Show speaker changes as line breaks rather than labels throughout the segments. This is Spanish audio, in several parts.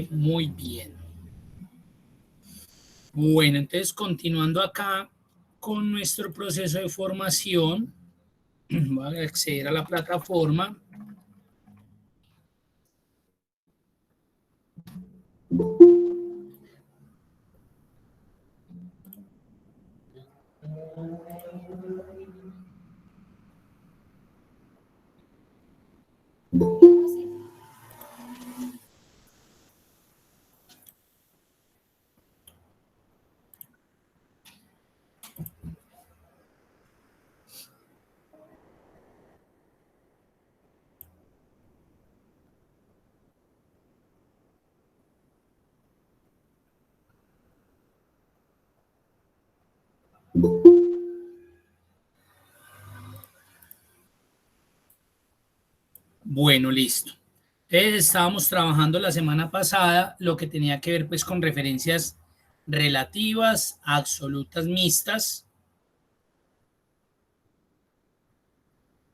Muy bien. Bueno, entonces continuando acá con nuestro proceso de formación, voy a acceder a la plataforma. Bueno, listo. Entonces estábamos trabajando la semana pasada lo que tenía que ver pues con referencias relativas, absolutas, mixtas.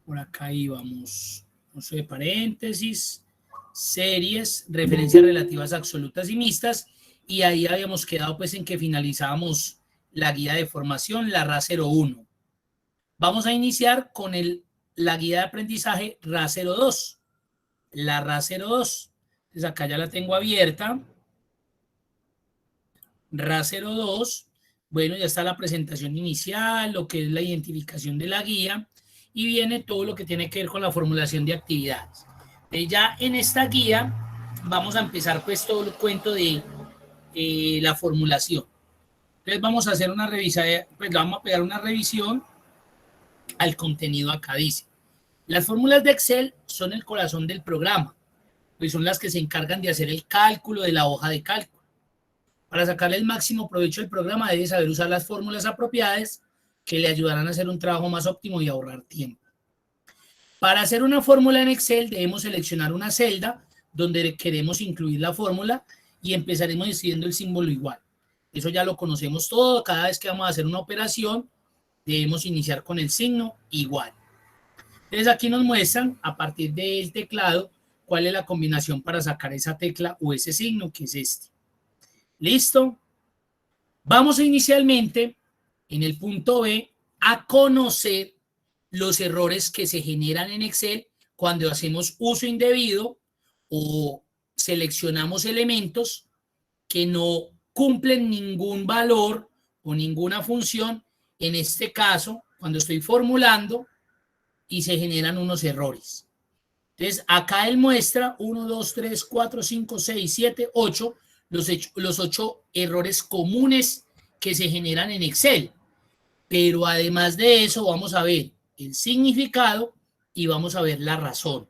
Por acá íbamos, uso de paréntesis, series, referencias relativas absolutas y mixtas, y ahí habíamos quedado pues en que finalizábamos la guía de formación, la RA01. Vamos a iniciar con la guía de aprendizaje RA02, la RA02. Entonces acá ya la tengo abierta, RA02. Bueno, ya está la presentación inicial, lo que es la identificación de la guía, y viene todo lo que tiene que ver con la formulación de actividades. Ya en esta guía vamos a empezar pues todo el cuento de la formulación. Entonces vamos a hacer una revisada, pues vamos a pegar una revisión al contenido acá. Dice, las fórmulas de Excel son el corazón del programa, pues son las que se encargan de hacer el cálculo de la hoja de cálculo. Para sacarle el máximo provecho del programa debe saber usar las fórmulas apropiadas que le ayudarán a hacer un trabajo más óptimo y ahorrar tiempo. Para hacer una fórmula en Excel debemos seleccionar una celda donde queremos incluir la fórmula y empezaremos escribiendo el símbolo igual. Eso ya lo conocemos todo. Cada vez que vamos a hacer una operación debemos iniciar con el signo igual. Entonces aquí nos muestran a partir del teclado cuál es la combinación para sacar esa tecla o ese signo, que es este. ¿Listo? Vamos a inicialmente en el punto B a conocer los errores que se generan en Excel cuando hacemos uso indebido o seleccionamos elementos que no cumplen ningún valor o ninguna función. En este caso, cuando estoy formulando y se generan unos errores. Entonces, acá él muestra 1, 2, 3, 4, 5, 6, 7, 8, los 8 errores comunes que se generan en Excel. Pero además de eso, vamos a ver el significado y vamos a ver la razón.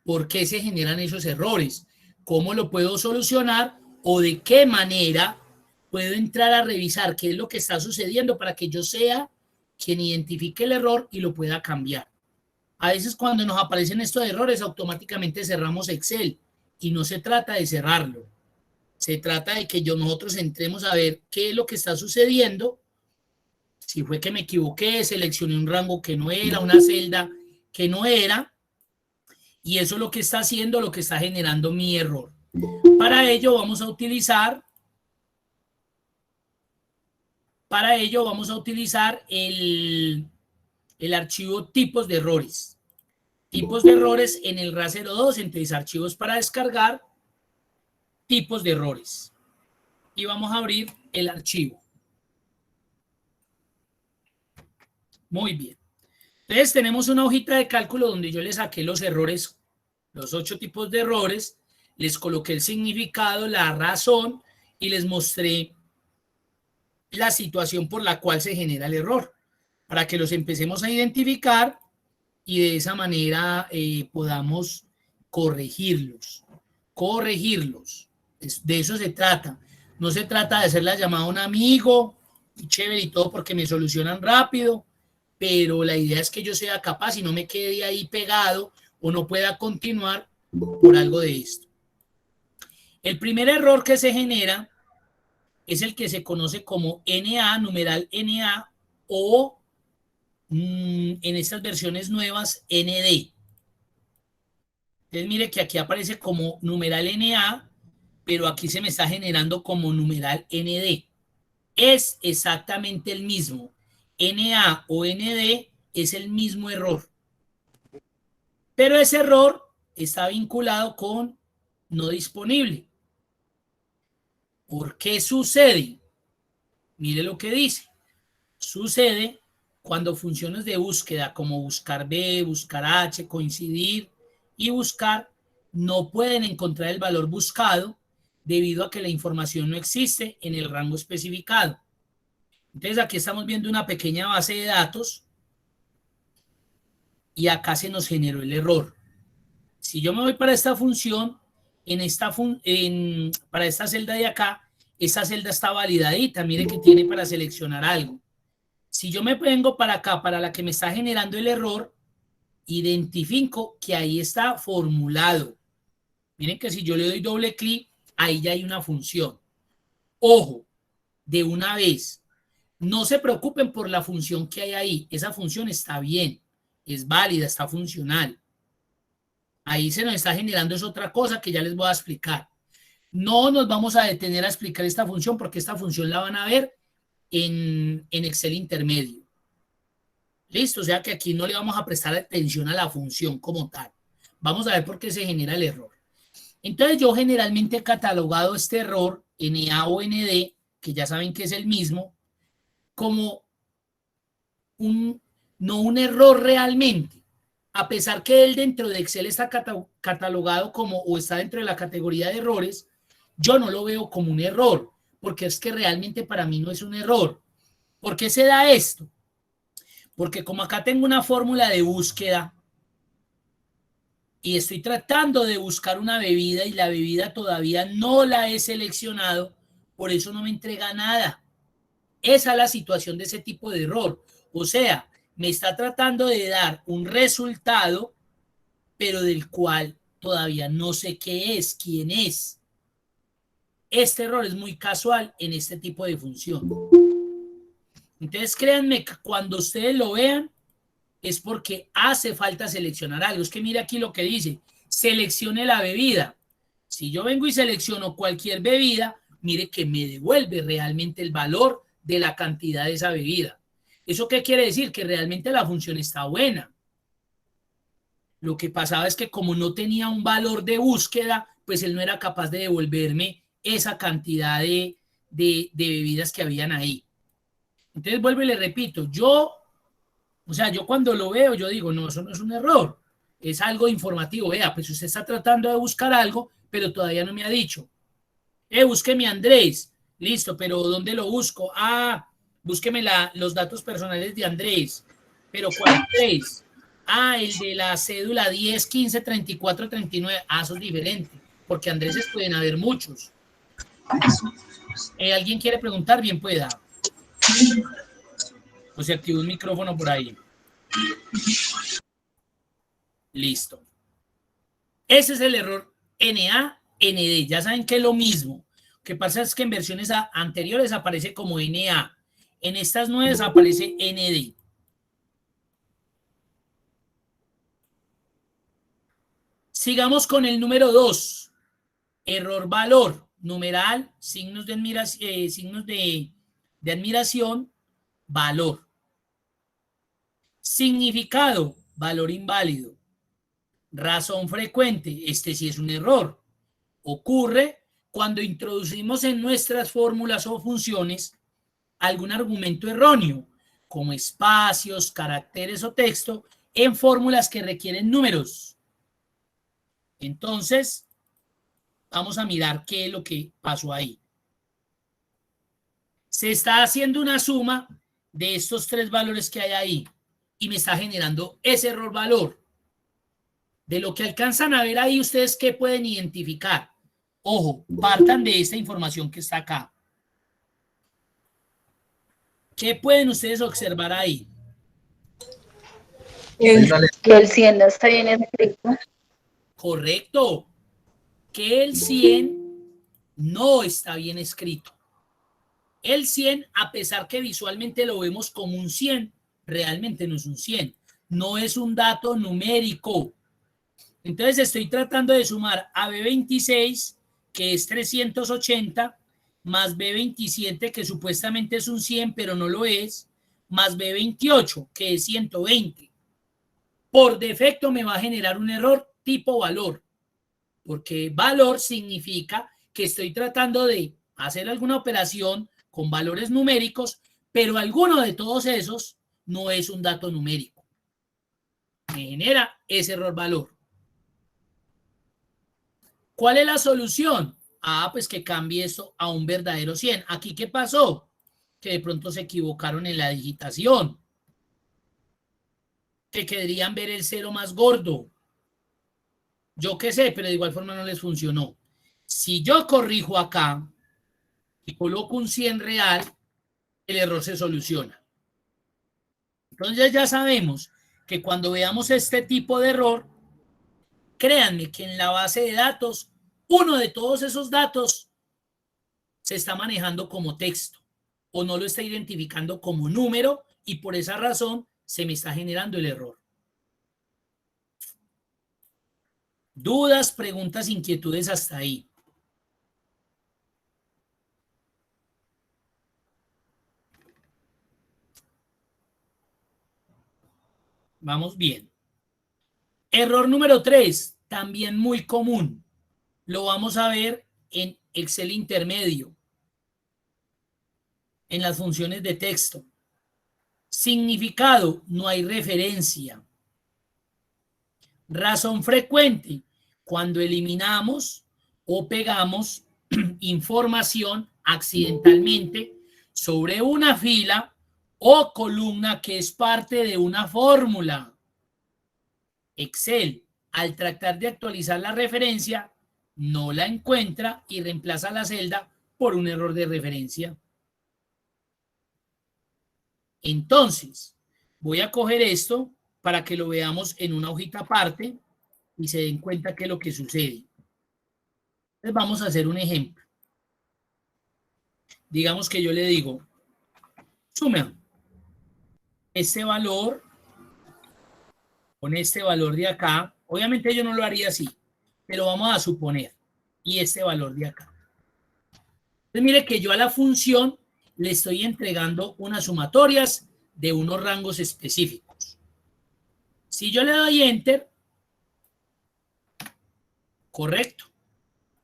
¿Por qué se generan esos errores? ¿Cómo lo puedo solucionar? ¿O de qué manera puedo entrar a revisar qué es lo que está sucediendo para que yo sea quien identifique el error y lo pueda cambiar? A veces cuando nos aparecen estos errores, automáticamente cerramos Excel y no se trata de cerrarlo. Se trata de que nosotros entremos a ver qué es lo que está sucediendo. Si fue que me equivoqué, seleccioné un rango que no era, una celda que no era, y eso es lo que está haciendo, lo que está generando mi error. Para ello vamos a utilizar el archivo tipos de errores. Tipos de errores en el RA02, entonces archivos para descargar, tipos de errores. Y vamos a abrir el archivo. Muy bien. Entonces tenemos una hojita de cálculo donde yo le saqué los errores, los 8 tipos de errores, les coloqué el significado, la razón y les mostré la situación por la cual se genera el error, para que los empecemos a identificar y de esa manera podamos corregirlos. Corregirlos. De eso se trata. No se trata de hacer la llamada a un amigo, y chévere y todo porque me solucionan rápido, pero la idea es que yo sea capaz y no me quede ahí pegado o no pueda continuar por algo de esto. El primer error que se genera es el que se conoce como NA, numeral NA, o en estas versiones nuevas ND. Entonces mire que aquí aparece como numeral NA, pero aquí se me está generando como numeral ND. Es exactamente el mismo. NA o ND es el mismo error. Pero ese error está vinculado con no disponible. ¿Por qué sucede? Mire lo que dice. Sucede cuando funciones de búsqueda como buscar B, buscar H, coincidir y buscar no pueden encontrar el valor buscado debido a que la información no existe en el rango especificado. Entonces aquí estamos viendo una pequeña base de datos y acá se nos generó el error. Si yo me voy para esta función, para esta celda de acá, esta celda está validadita, mire que tiene para seleccionar algo. Si yo me vengo para acá, para la que me está generando el error, identifico que ahí está formulado. Miren que si yo le doy doble clic, ahí ya hay una función. Ojo, de una vez, no se preocupen por la función que hay ahí. Esa función está bien, es válida, está funcional. Ahí se nos está generando es otra cosa que ya les voy a explicar. No nos vamos a detener a explicar esta función porque esta función la van a ver en Excel intermedio. Listo, o sea que aquí no le vamos a prestar atención a la función como tal. Vamos a ver por qué se genera el error. Entonces yo generalmente he catalogado este error NA o ND, que ya saben que es el mismo, como no un error realmente. A pesar que él dentro de Excel está catalogado como o está dentro de la categoría de errores, yo no lo veo como un error, porque es que realmente para mí no es un error. ¿Por qué se da esto? Porque como acá tengo una fórmula de búsqueda y estoy tratando de buscar una bebida y la bebida todavía no la he seleccionado, por eso no me entrega nada. Esa es la situación de ese tipo de error. O sea, me está tratando de dar un resultado, pero del cual todavía no sé qué es, quién es. Este error es muy casual en este tipo de función. Entonces, créanme que cuando ustedes lo vean, es porque hace falta seleccionar algo. Es que mira aquí lo que dice, seleccione la bebida. Si yo vengo y selecciono cualquier bebida, mire que me devuelve realmente el valor de la cantidad de esa bebida. ¿Eso qué quiere decir? Que realmente la función está buena. Lo que pasaba es que como no tenía un valor de búsqueda, pues él no era capaz de devolverme esa cantidad de bebidas que habían ahí. Entonces vuelvo y le repito, yo cuando lo veo, yo digo, no, eso no es un error, es algo informativo. Vea, pues usted está tratando de buscar algo, pero todavía no me ha dicho. Búsqueme a Andrés. Listo, pero ¿dónde lo busco? Búsqueme los datos personales de Andrés. ¿Pero cuál Andrés? El de la cédula 10, 15, 34, 39. Eso es diferente, porque Andréses pueden haber muchos. ¿Alguien quiere preguntar? Bien pueda. O se activó un micrófono por ahí. Listo. Ese es el error NA-ND. Ya saben que es lo mismo. Lo que pasa es que en versiones anteriores aparece como NA. En estas nuevas aparece ND. Sigamos con el número 2. Error valor. Numeral, signos de admiración, valor. Significado, valor inválido. Razón frecuente, este sí es un error. Ocurre cuando introducimos en nuestras fórmulas o funciones algún argumento erróneo, como espacios, caracteres o texto, en fórmulas que requieren números. Entonces, vamos a mirar qué es lo que pasó ahí. Se está haciendo una suma de estos tres valores que hay ahí y me está generando ese error valor. De lo que alcanzan a ver ahí, ¿ustedes qué pueden identificar? Ojo, partan de esta información que está acá. ¿Qué pueden ustedes observar ahí?
Que el 100 no está bien escrito.
Correcto. Que el 100 no está bien escrito. El 100, a pesar que visualmente lo vemos como un 100, realmente no es un 100. No es un dato numérico. Entonces estoy tratando de sumar a B26 que es 380, más B27, que supuestamente es un 100, pero no lo es, más B28, que es 120. Por defecto me va a generar un error tipo valor, porque valor significa que estoy tratando de hacer alguna operación con valores numéricos, pero alguno de todos esos no es un dato numérico. Me genera ese error valor. ¿Cuál es la solución? Pues que cambie esto a un verdadero 100. ¿Aquí qué pasó? Que de pronto se equivocaron en la digitación. Que querían ver el cero más gordo. Yo qué sé, pero de igual forma no les funcionó. Si yo corrijo acá y coloco un 100 real, el error se soluciona. Entonces ya sabemos que cuando veamos este tipo de error, créanme que en la base de datos, uno de todos esos datos se está manejando como texto o no lo está identificando como número y por esa razón se me está generando el error. Dudas, preguntas, inquietudes hasta ahí. Vamos bien. Error número 3, también muy común. Lo vamos a ver en Excel intermedio, en las funciones de texto. Significado, no hay referencia. Razón frecuente, cuando eliminamos o pegamos información accidentalmente sobre una fila o columna que es parte de una fórmula. Excel, al tratar de actualizar la referencia, no la encuentra y reemplaza la celda por un error de referencia. Entonces, voy a coger esto para que lo veamos en una hojita aparte y se den cuenta qué es lo que sucede. Entonces vamos a hacer un ejemplo. Digamos que yo le digo, suma este valor con este valor de acá. Obviamente yo no lo haría así, pero vamos a suponer. Y este valor de acá. Entonces mire que yo a la función le estoy entregando unas sumatorias de unos rangos específicos. Si yo le doy Enter, correcto,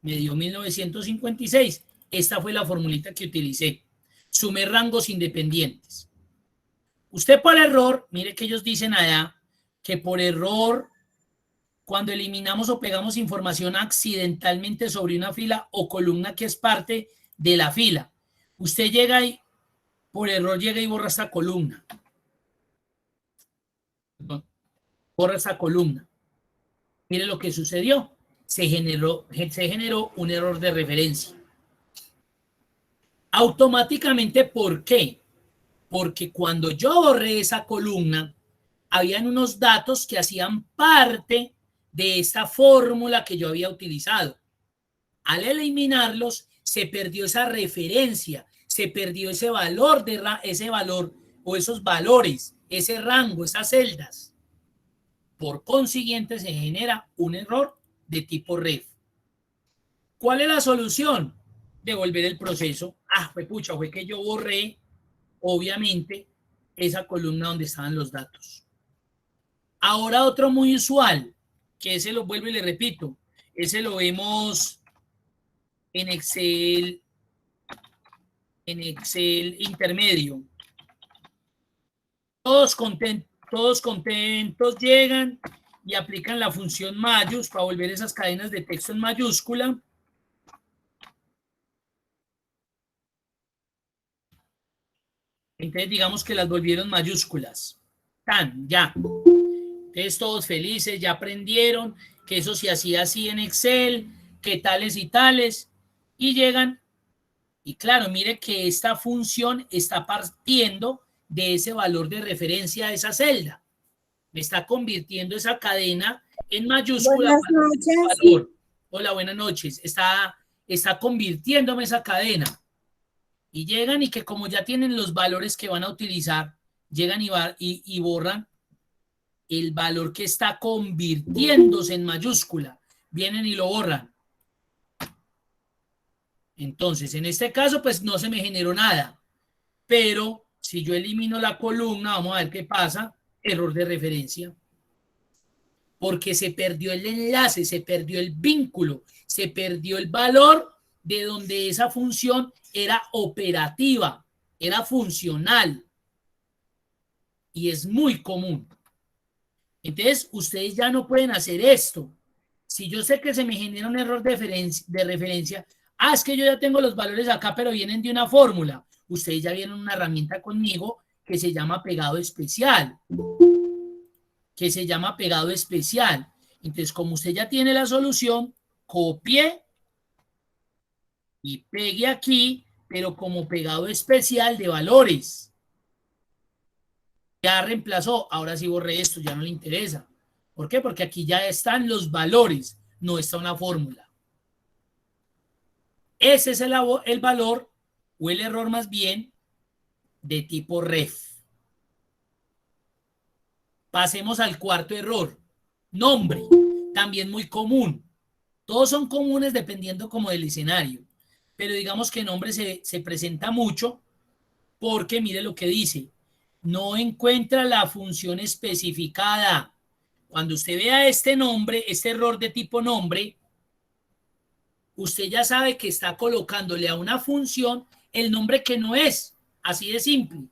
me dio 1956. Esta fue la formulita que utilicé. Sumé rangos independientes. Usted por error, mire que ellos dicen allá que por error, cuando eliminamos o pegamos información accidentalmente sobre una fila o columna que es parte de la fila, usted llega y por error llega y borra esta columna. Borra esta columna. Mire lo que sucedió. Se generó un error de referencia. Automáticamente, ¿por qué? Porque cuando yo borré esa columna, habían unos datos que hacían parte de esta fórmula que yo había utilizado. Al eliminarlos, se perdió esa referencia, se perdió ese valor o esos valores, ese rango, esas celdas. Por consiguiente, se genera un error de tipo ref. ¿Cuál es la solución? Devolver el proceso. Fue que yo borré, obviamente, esa columna donde estaban los datos. Ahora otro muy usual, que ese lo vuelvo y le repito, ese lo vemos en Excel intermedio. Todos contentos llegan y aplican la función mayús para volver esas cadenas de texto en mayúscula. Entonces digamos que las volvieron mayúsculas. Ya. Entonces todos felices, ya aprendieron que eso se hacía así en Excel, que tales y tales. Y llegan, y claro, mire que esta función está partiendo de ese valor de referencia de esa celda. Me está convirtiendo esa cadena en mayúscula.
Buenas noches.
Hola, buenas noches. Está convirtiéndome esa cadena. Y llegan y que como ya tienen los valores que van a utilizar, llegan y borran el valor que está convirtiéndose en mayúscula. Vienen y lo borran. Entonces, en este caso, pues no se me generó nada. Pero si yo elimino la columna, vamos a ver qué pasa. Error de referencia. Porque se perdió el enlace, se perdió el vínculo, se perdió el valor de donde esa función era operativa, era funcional. Y es muy común. Entonces, ustedes ya no pueden hacer esto. Si yo sé que se me genera un error de referencia, es que yo ya tengo los valores acá, pero vienen de una fórmula. Ustedes ya vienen una herramienta conmigo que se llama pegado especial. Entonces, como usted ya tiene la solución, copie y pegue aquí, pero como pegado especial de valores. Ya reemplazó, ahora sí borré esto, ya no le interesa. ¿Por qué? Porque aquí ya están los valores, no está una fórmula. Ese es el valor o el error más bien de tipo ref. Pasemos al cuarto error. Nombre, también muy común. Todos son comunes dependiendo como del escenario. Pero digamos que nombre se presenta mucho porque mire lo que dice. No encuentra la función especificada. Cuando usted vea este nombre, este error de tipo nombre, usted ya sabe que está colocándole a una función el nombre que no es. Así de simple.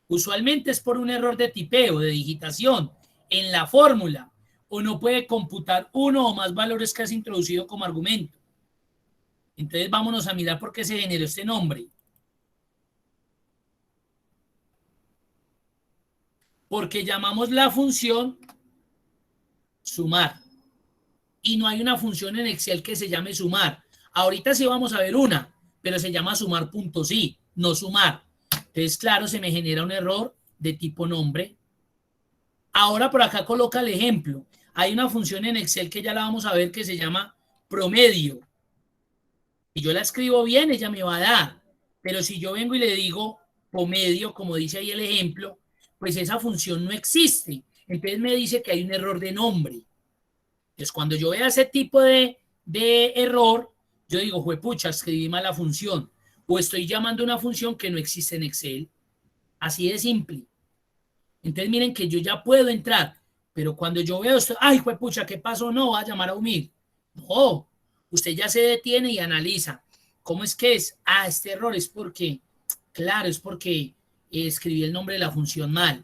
Usualmente es por un error de tipeo, de digitación, en la fórmula, o no puede computar uno o más valores que has introducido como argumento. Entonces vámonos a mirar por qué se generó este nombre. Porque llamamos la función sumar. Y no hay una función en Excel que se llame sumar. Ahorita sí vamos a ver una, pero se llama sumar.sí, no sumar. Entonces, claro, se me genera un error de tipo nombre. Ahora por acá coloca el ejemplo. Hay una función en Excel que ya la vamos a ver que se llama promedio. Si yo la escribo bien, ella me va a dar. Pero si yo vengo y le digo promedio, como dice ahí el ejemplo, pues esa función no existe. Entonces me dice que hay un error de nombre. Entonces cuando yo vea ese tipo de error, yo digo, juepucha, escribí mal la función. O estoy llamando una función que no existe en Excel. Así de simple. Entonces miren que yo ya puedo entrar, pero cuando yo veo esto, ay, juepucha, ¿qué pasó? No, va a llamar a UMIR. No, usted ya se detiene y analiza. ¿Cómo es que es? Este error es porque, claro, es porque escribí el nombre de la función mal.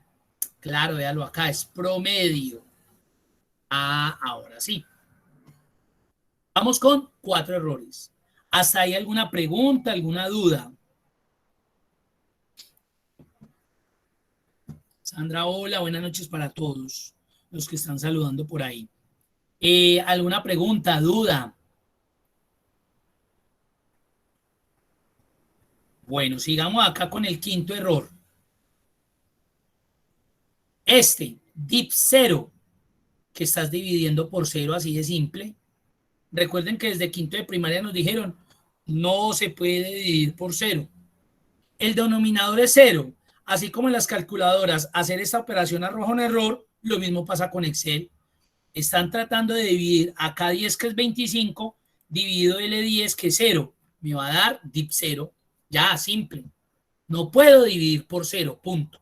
Claro, véalo acá, es promedio. Ahora sí. Vamos con 4 errores. ¿Hasta ahí alguna pregunta, alguna duda? Sandra, hola, buenas noches para todos los que están saludando por ahí. ¿Alguna pregunta, duda? Bueno, sigamos acá con el quinto error. Dip 0, que estás dividiendo por 0, así de simple. Recuerden que desde quinto de primaria nos dijeron, no se puede dividir por 0. El denominador es 0. Así como en las calculadoras, hacer esta operación arroja un error, lo mismo pasa con Excel. Están tratando de dividir acá 10, que es 25, dividido L10, que es 0. Me va a dar dip 0. Ya, simple. No puedo dividir por 0, punto.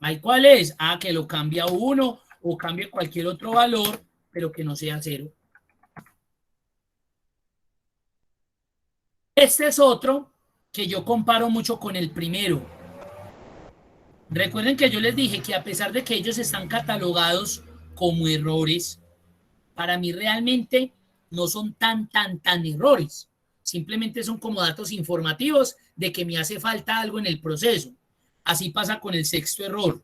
¿Ahí cuál es? Que lo cambia a 1 o cambie cualquier otro valor, pero que no sea 0. Este es otro que yo comparo mucho con el primero. Recuerden que yo les dije que a pesar de que ellos están catalogados como errores, para mí realmente no son tan errores. Simplemente son como datos informativos de que me hace falta algo en el proceso. Así pasa con el sexto error.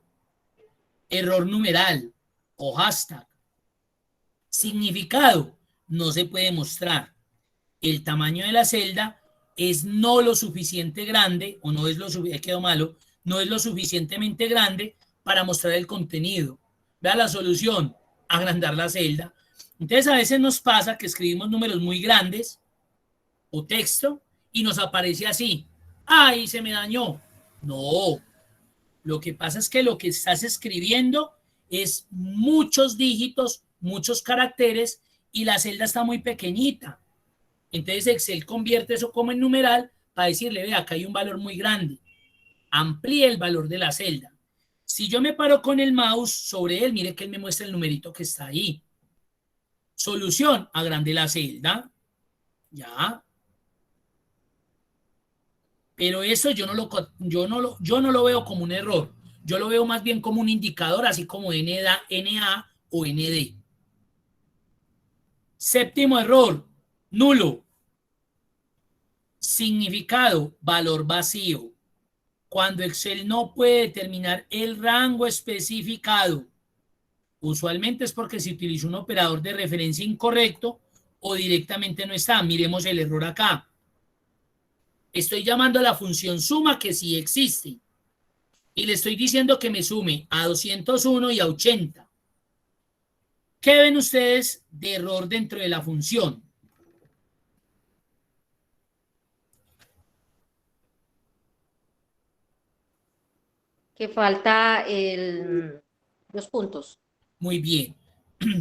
Error numeral o hashtag. Significado no se puede mostrar. El tamaño de la celda es no lo suficiente grande, o no es lo quedó malo, no es lo suficientemente grande para mostrar el contenido. Vea la solución, agrandar la celda. Entonces a veces nos pasa que escribimos números muy grandes o texto y nos aparece así. ¡Ay, se me dañó! No, lo que pasa es que lo que estás escribiendo es muchos dígitos, muchos caracteres y la celda está muy pequeñita. Entonces Excel convierte eso como en numeral para decirle, vea, acá hay un valor muy grande. Amplíe el valor de la celda. Si yo me paro con el mouse sobre él, mire que él me muestra el numerito que está ahí. Solución, agrande la celda. Ya. Pero eso yo no lo veo como un error. Yo lo veo más bien como un indicador, así como NA o ND. Séptimo error, nulo. Significado, valor vacío. Cuando Excel no puede determinar el rango especificado, usualmente es porque se utiliza un operador de referencia incorrecto o directamente no está. Miremos el error acá. Estoy llamando a la función suma que sí existe y le estoy diciendo que me sume a 201 y a 80. ¿Qué ven ustedes de error dentro de la función?
Que falta los puntos.
Muy bien.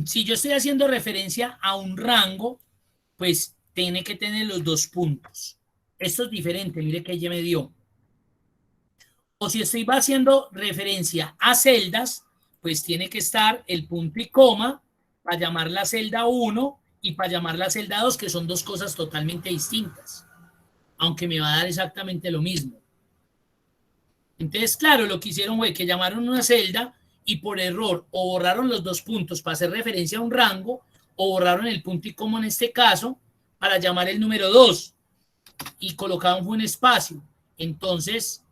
Si yo estoy haciendo referencia a un rango, pues tiene que tener los 2 puntos. Esto es diferente, mire que ella me dio. O si estoy haciendo referencia a celdas, pues tiene que estar el punto y coma para llamar la celda 1 y para llamar la celda 2, que son 2 cosas totalmente distintas, aunque me va a dar exactamente lo mismo. Entonces, claro, lo que hicieron fue que llamaron una celda y por error o borraron los 2 puntos para hacer referencia a un rango o borraron el punto y coma en este caso para llamar el número 2 y colocaron un espacio. Entonces,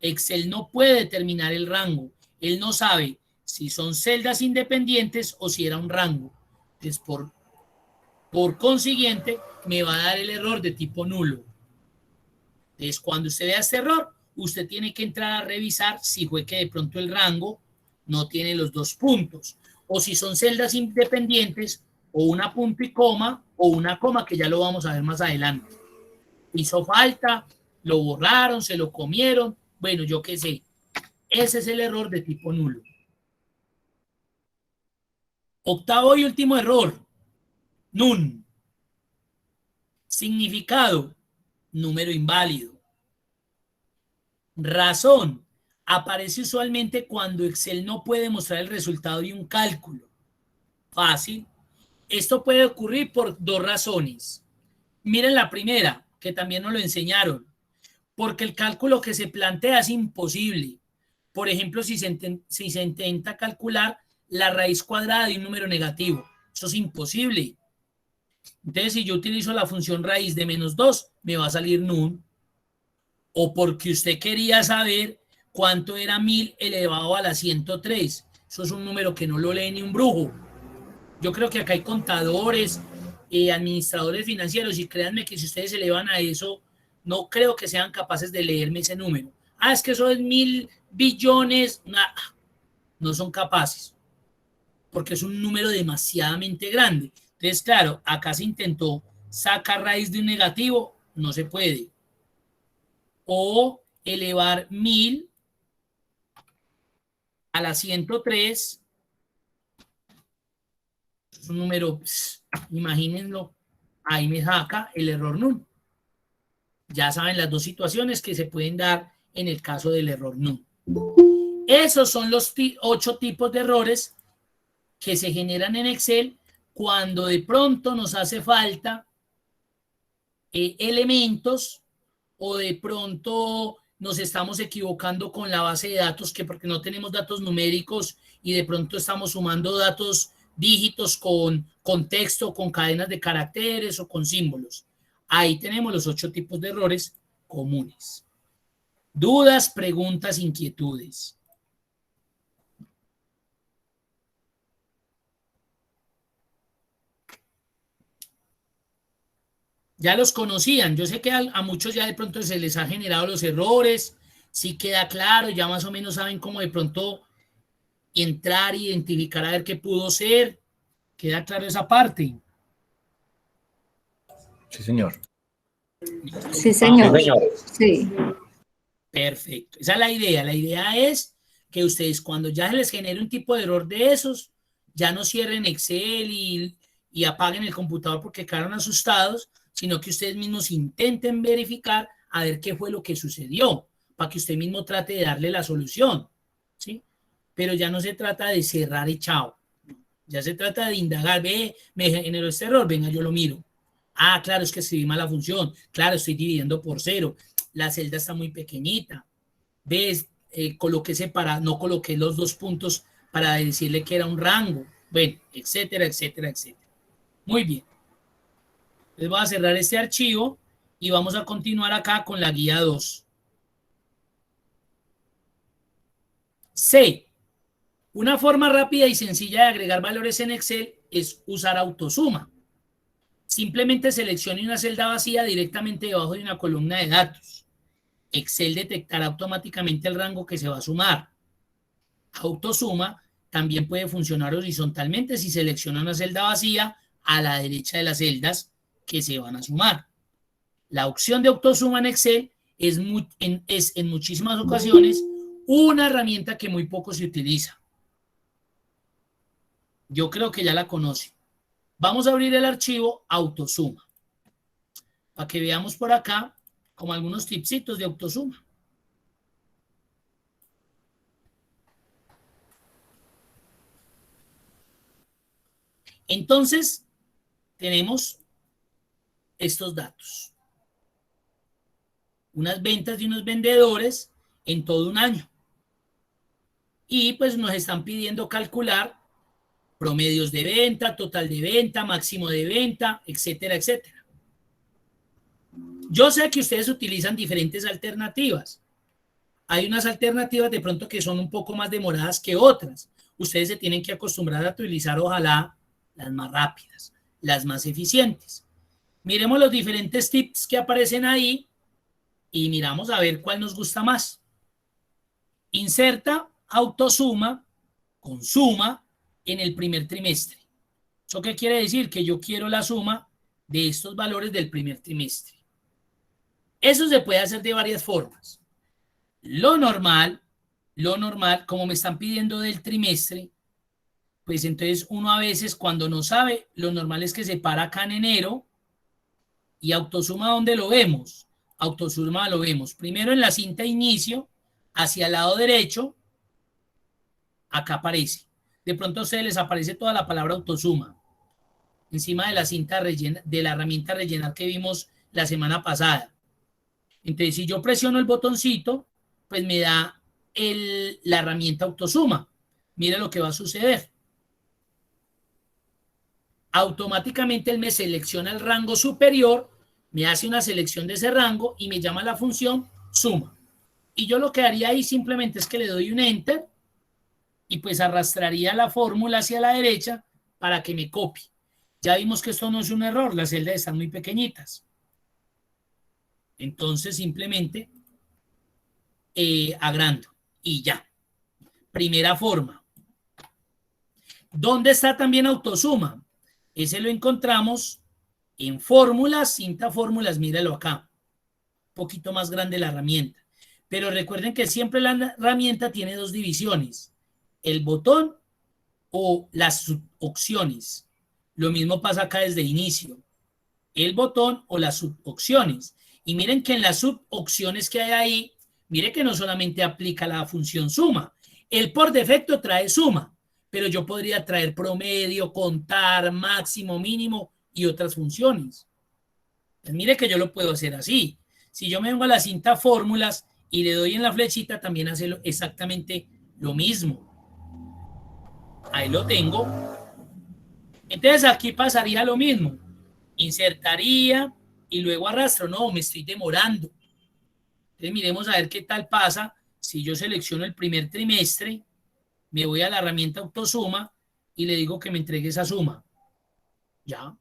Excel no puede determinar el rango. Él no sabe si son celdas independientes o si era un rango. Entonces, por consiguiente, me va a dar el error de tipo nulo. Entonces, cuando usted vea este error, usted tiene que entrar a revisar si fue que de pronto el rango no tiene los 2 puntos, o si son celdas independientes, o una punto y coma, o una coma, que ya lo vamos a ver más adelante. Hizo falta, lo borraron, se lo comieron, bueno, yo qué sé. Ese es el error de tipo nulo. Octavo y último error, none. Significado, número inválido. Razón, aparece usualmente cuando Excel no puede mostrar el resultado de un cálculo. Fácil. Esto puede ocurrir por 2 razones. Miren la primera, que también nos lo enseñaron. Porque el cálculo que se plantea es imposible. Por ejemplo, si se intenta calcular la raíz cuadrada de un número negativo. Eso es imposible. Entonces, si yo utilizo la función raíz de -2, me va a salir none. O porque usted quería saber cuánto era 1000 elevado a la 103. Eso es un número que no lo lee ni un brujo. Yo creo que acá hay contadores, administradores financieros, y créanme que si ustedes se elevan a eso, no creo que sean capaces de leerme ese número. Ah, es que eso es 1000 billones. Nah, no son capaces, porque es un número demasiadamente grande. Entonces, claro, acá se intentó sacar raíz de un negativo, no se puede. O elevar 1000 a la 103, es un número, imagínenlo, ahí me saca el error null. Ya saben las 2 situaciones que se pueden dar en el caso del error null. Esos son los 8 tipos de errores que se generan en Excel cuando de pronto nos hace falta elementos, o de pronto nos estamos equivocando con la base de datos, que porque no tenemos datos numéricos y de pronto estamos sumando datos dígitos con texto, con cadenas de caracteres o con símbolos. Ahí tenemos los 8 tipos de errores comunes. Dudas, preguntas, inquietudes. Ya los conocían. Yo sé que a muchos ya de pronto se les ha generado los errores. Sí queda claro, ya más o menos saben cómo de pronto entrar, identificar a ver qué pudo ser. ¿Queda claro esa parte?
Sí, señor.
Sí, señor.
Sí, señor.
Sí.
Perfecto. Esa es la idea. La idea es que ustedes, cuando ya se les genere un tipo de error de esos, ya no cierren Excel y apaguen el computador porque quedaron asustados, sino que ustedes mismos intenten verificar a ver qué fue lo que sucedió, para que usted mismo trate de darle la solución, ¿sí? Pero ya no se trata de cerrar y chao. Ya se trata de indagar, ve, me generó este error, venga, yo lo miro. Ah, claro, es que escribí mal la función. Claro, estoy dividiendo por 0. La celda está muy pequeñita. ¿Ves? No coloqué los 2 puntos para decirle que era un rango. Bueno, etcétera, etcétera, etcétera. Muy bien. Entonces voy a cerrar este archivo y vamos a continuar acá con la guía 2. C. Una forma rápida y sencilla de agregar valores en Excel es usar autosuma. Simplemente seleccione una celda vacía directamente debajo de una columna de datos. Excel detectará automáticamente el rango que se va a sumar. Autosuma también puede funcionar horizontalmente si selecciona una celda vacía a la derecha de las celdas que se van a sumar. La opción de autosuma en Excel es en muchísimas ocasiones una herramienta que muy poco se utiliza. Yo creo que ya la conoce. Vamos a abrir el archivo autosuma para que veamos por acá como algunos tipsitos de autosuma. Entonces, tenemos estos datos. Unas ventas de unos vendedores en todo un año. Y pues nos están pidiendo calcular promedios de venta, total de venta, máximo de venta, etcétera, etcétera. Yo sé que ustedes utilizan diferentes alternativas. Hay unas alternativas de pronto que son un poco más demoradas que otras. Ustedes se tienen que acostumbrar a utilizar, ojalá, las más rápidas, las más eficientes. Miremos los diferentes tips que aparecen ahí y miramos a ver cuál nos gusta más. Inserta autosuma con suma en el primer trimestre. ¿Eso qué quiere decir? Que yo quiero la suma de estos valores del primer trimestre. Eso se puede hacer de varias formas. Lo normal, como me están pidiendo del trimestre, pues entonces uno a veces cuando no sabe, lo normal es que se para acá en enero y autosuma, ¿dónde lo vemos? Autosuma lo vemos primero en la cinta inicio, hacia el lado derecho, acá aparece. De pronto a ustedes les aparece toda la palabra autosuma encima de la cinta rellena, de la herramienta rellenar que vimos la semana pasada. Entonces, si yo presiono el botoncito, pues me da la herramienta autosuma. Mire lo que va a suceder. Automáticamente él me selecciona el rango superior, me hace una selección de ese rango y me llama la función suma. Y yo lo que haría ahí simplemente es que le doy un enter y pues arrastraría la fórmula hacia la derecha para que me copie. Ya vimos que esto no es un error, las celdas están muy pequeñitas. Entonces simplemente agrando y ya. Primera forma. ¿Dónde está también autosuma? Ese lo encontramos en fórmulas, cinta fórmulas, míralo acá. Un poquito más grande la herramienta. Pero recuerden que siempre la herramienta tiene 2 divisiones. El botón o las subopciones. Lo mismo pasa acá desde inicio. El botón o las subopciones. Y miren que en las subopciones que hay ahí, mire que no solamente aplica la función suma. Él por defecto trae suma, pero yo podría traer promedio, contar, máximo, mínimo y otras funciones. Pues mire que yo lo puedo hacer así. Si yo me vengo a la cinta fórmulas y le doy en la flechita, también hace exactamente lo mismo. Ahí lo tengo. Entonces aquí pasaría lo mismo. Insertaría y luego arrastro. No, me estoy demorando. Entonces miremos a ver qué tal pasa. Si yo selecciono el primer trimestre, me voy a la herramienta autosuma y le digo que me entregue esa suma. Ya.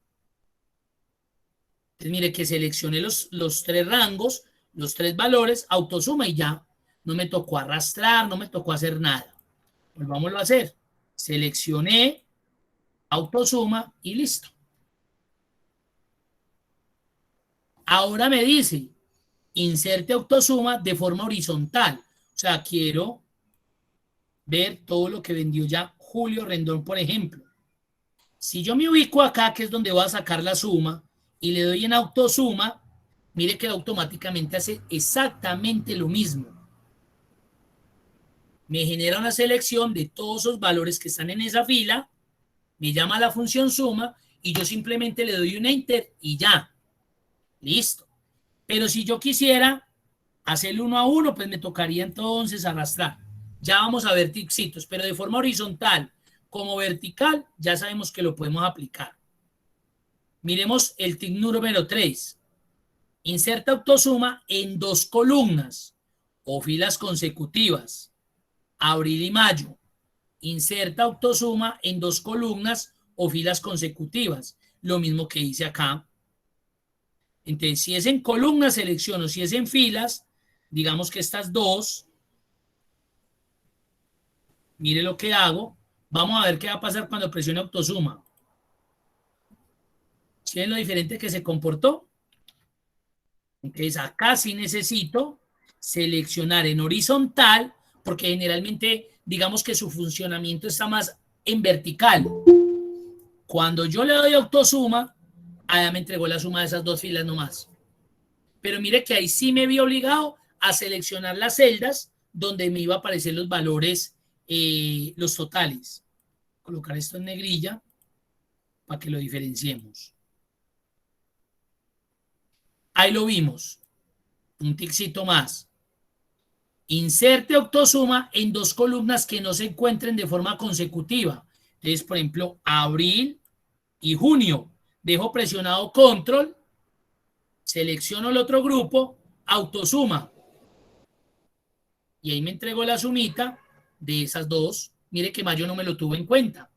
Entonces mire que seleccioné los 3 rangos, los 3 valores, autosuma y ya. No me tocó arrastrar, no me tocó hacer nada. Volvámoslo a hacer. Seleccioné autosuma y listo. Ahora me dice, inserte autosuma de forma horizontal. O sea, quiero ver todo lo que vendió ya Julio Rendón, por ejemplo. Si yo me ubico acá, que es donde voy a sacar la suma, y le doy en autosuma, mire que automáticamente hace exactamente lo mismo. Me genera una selección de todos esos valores que están en esa fila, me llama la función suma, y yo simplemente le doy un enter y ya. Listo. Pero si yo quisiera hacer 1 a 1, pues me tocaría entonces arrastrar. Ya vamos a ver tipsitos, pero de forma horizontal como vertical, ya sabemos que lo podemos aplicar. Miremos el tip número 3. Inserta autosuma en 2 columnas o filas consecutivas. Abril y mayo. Inserta autosuma en 2 columnas o filas consecutivas. Lo mismo que hice acá. Entonces, si es en columnas, selecciono. Si es en filas, digamos que estas dos, mire lo que hago. Vamos a ver qué va a pasar cuando presione autosuma. ¿Sí ven lo diferente que se comportó? Entonces, acá sí necesito seleccionar en horizontal, porque generalmente, digamos que su funcionamiento está más en vertical. Cuando yo le doy autosuma, allá me entregó la suma de esas dos filas nomás. Pero mire que ahí sí me vi obligado a seleccionar las celdas donde me iba a aparecer los valores, los totales. Colocar esto en negrilla para que lo diferenciemos. Ahí lo vimos. Un ticito más. Inserte autosuma en 2 columnas que no se encuentren de forma consecutiva. Entonces, por ejemplo, abril y junio. Dejo presionado control, selecciono el otro grupo, autosuma. Y ahí me entregó la sumita de esas dos. Mire que mayo no me lo tuvo en cuenta.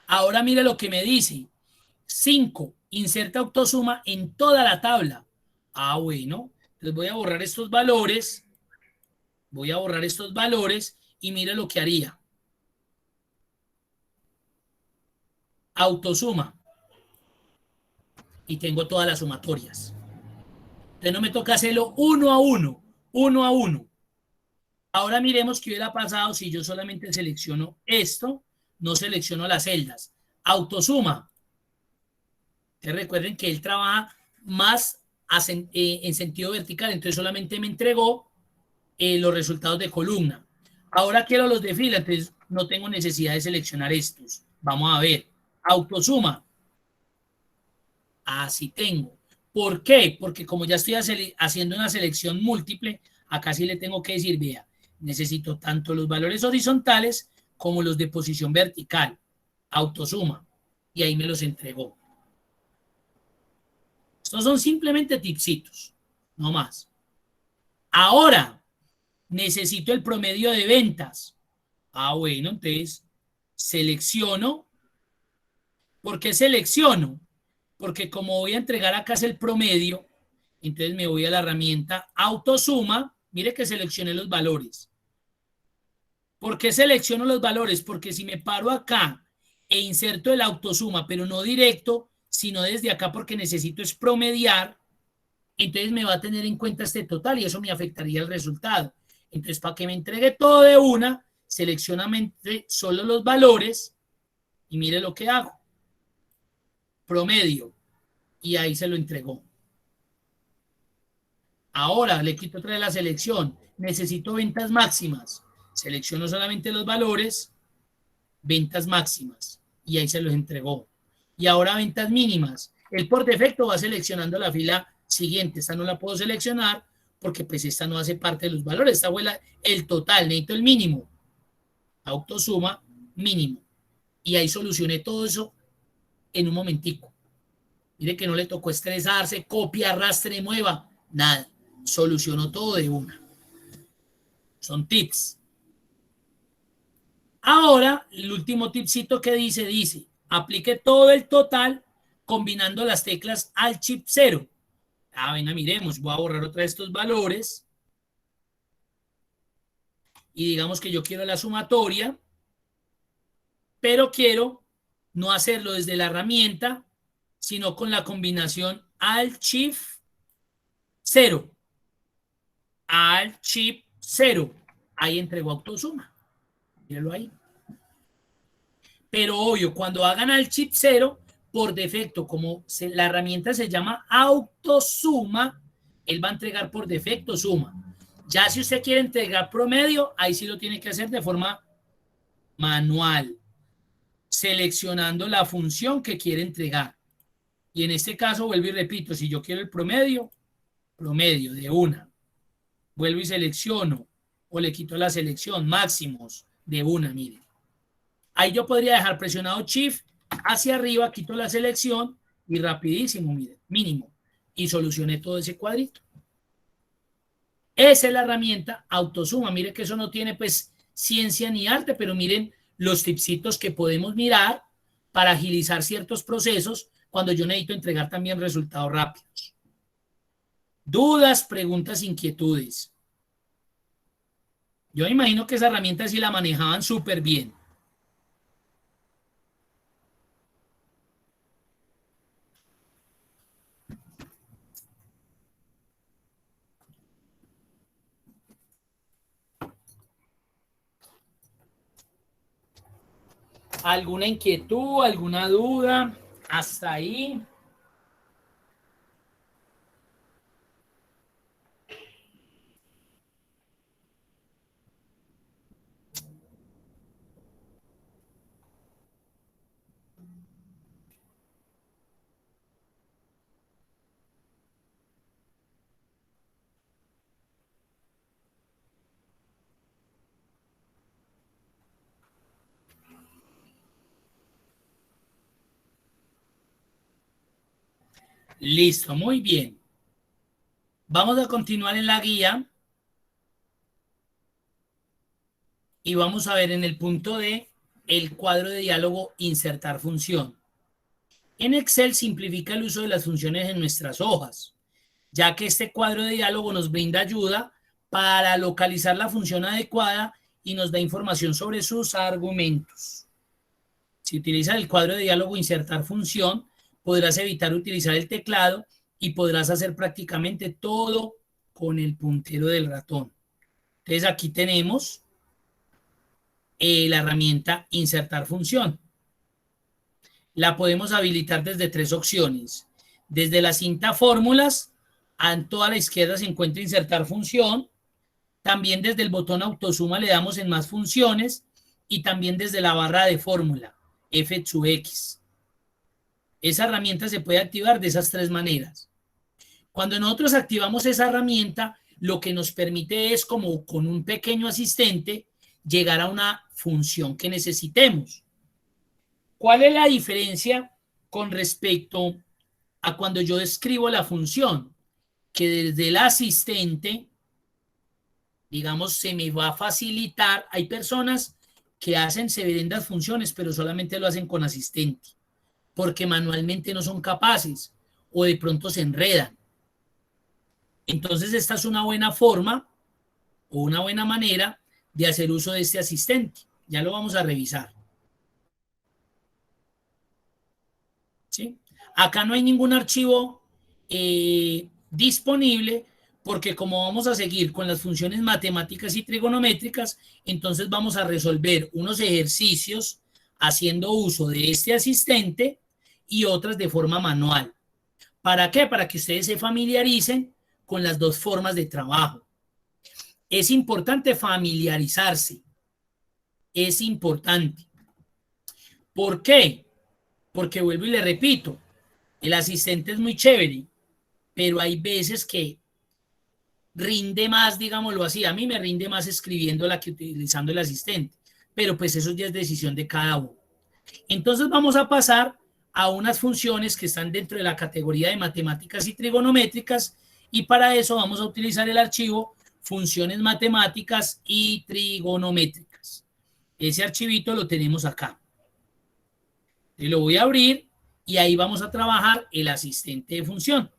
Ahora mire lo que me dice. 5. Inserta autosuma en toda la tabla. Ah, bueno. Entonces voy a borrar estos valores. Voy a borrar estos valores y mire lo que haría. Autosuma. Y tengo todas las sumatorias. Entonces no me toca hacerlo uno a uno. Uno a uno. Ahora miremos qué hubiera pasado si yo solamente selecciono esto, no selecciono las celdas. Autosuma. Entonces recuerden que él trabaja más en sentido vertical, entonces solamente me entregó los resultados de columna. Ahora quiero los de fila, entonces no tengo necesidad de seleccionar estos. Vamos a ver. Autosuma. Así tengo. ¿Por qué? Porque como ya estoy haciendo una selección múltiple, acá sí le tengo que decir, vea, necesito tanto los valores horizontales como los de posición vertical. Autosuma. Y ahí me los entregó. Estos son simplemente tipsitos, no más. Ahora, necesito el promedio de ventas. Ah, bueno, entonces selecciono. ¿Por qué selecciono? Porque como voy a entregar acá es el promedio, entonces me voy a la herramienta autosuma. Mire que seleccioné los valores. ¿Por qué selecciono los valores? Porque si me paro acá e inserto el autosuma, pero no directo, sino desde acá porque necesito es promediar, entonces me va a tener en cuenta este total y eso me afectaría el resultado. Entonces, para que me entregue todo de una, seleccionamente solo los valores y mire lo que hago. Promedio. Y ahí se lo entregó. Ahora le quito otra vez la selección. Necesito ventas máximas. Selecciono solamente los valores, ventas máximas. Y ahí se los entregó. Y ahora ventas mínimas. Él por defecto va seleccionando la fila siguiente. Esta no la puedo seleccionar porque pues esta no hace parte de los valores. Esta fue el total. Necesito el mínimo. Autosuma mínimo. Y ahí solucioné todo eso en un momentico. Mire que no le tocó estresarse, copia, arrastre, mueva. Nada. Solucionó todo de una. Son tips. Ahora, el último tipcito que dice, aplique todo el total combinando las teclas al chip 0. Ah, venga, miremos, voy a borrar otra de estos valores. Y digamos que yo quiero la sumatoria, pero quiero no hacerlo desde la herramienta, sino con la combinación al chip 0. Al chip 0. Ahí entregó autosuma. Míralo ahí. Pero obvio, cuando hagan al chip 0, por defecto, como la herramienta se llama autosuma, él va a entregar por defecto suma. Ya si usted quiere entregar promedio, ahí sí lo tiene que hacer de forma manual, seleccionando la función que quiere entregar. Y en este caso, vuelvo y repito, si yo quiero el promedio, promedio de una. Vuelvo y selecciono, o le quito la selección, máximos de una, miren. Ahí yo podría dejar presionado Shift hacia arriba, quito la selección y rapidísimo, miren, mínimo. Y solucioné todo ese cuadrito. Esa es la herramienta autosuma. Miren que eso no tiene pues ciencia ni arte, pero miren los tipsitos que podemos mirar para agilizar ciertos procesos cuando yo necesito entregar también resultados rápidos. Dudas, preguntas, inquietudes. Yo imagino que esa herramienta sí la manejaban súper bien. ¿Alguna inquietud, alguna duda? Hasta ahí. Listo, muy bien. Vamos a continuar en la guía y vamos a ver en el punto D el cuadro de diálogo insertar función. En Excel simplifica el uso de las funciones en nuestras hojas, ya que este cuadro de diálogo nos brinda ayuda para localizar la función adecuada y nos da información sobre sus argumentos. Si utilizas el cuadro de diálogo insertar función, podrás evitar utilizar el teclado y podrás hacer prácticamente todo con el puntero del ratón. Entonces aquí tenemos la herramienta insertar función. La podemos habilitar desde 3 opciones. Desde la cinta fórmulas, en toda la izquierda se encuentra insertar función. También desde el botón autosuma le damos en más funciones y también desde la barra de fórmula, F sub X. Esa herramienta se puede activar de esas 3 maneras. Cuando nosotros activamos esa herramienta, lo que nos permite es, como con un pequeño asistente, llegar a una función que necesitemos. ¿Cuál es la diferencia con respecto a cuando yo escribo la función? Que desde el asistente, digamos, se me va a facilitar. Hay personas que hacen severendas funciones, pero solamente lo hacen con asistente, porque manualmente no son capaces o de pronto se enredan. Entonces, esta es una buena forma o una buena manera de hacer uso de este asistente. Ya lo vamos a revisar. ¿Sí? Acá no hay ningún archivo disponible porque como vamos a seguir con las funciones matemáticas y trigonométricas, entonces vamos a resolver unos ejercicios haciendo uso de este asistente y otras de forma manual. ¿Para qué? Para que ustedes se familiaricen con las dos formas de trabajo. Es importante familiarizarse. Es importante. ¿Por qué? Porque vuelvo y le repito, el asistente es muy chévere, pero hay veces que rinde más, digámoslo así. A mí me rinde más escribiéndola que utilizando el asistente, pero pues eso ya es decisión de cada uno. Entonces vamos a pasar a unas funciones que están dentro de la categoría de matemáticas y trigonométricas y para eso vamos a utilizar el archivo funciones matemáticas y trigonométricas. Ese archivito lo tenemos acá. Y lo voy a abrir y ahí vamos a trabajar el asistente de función.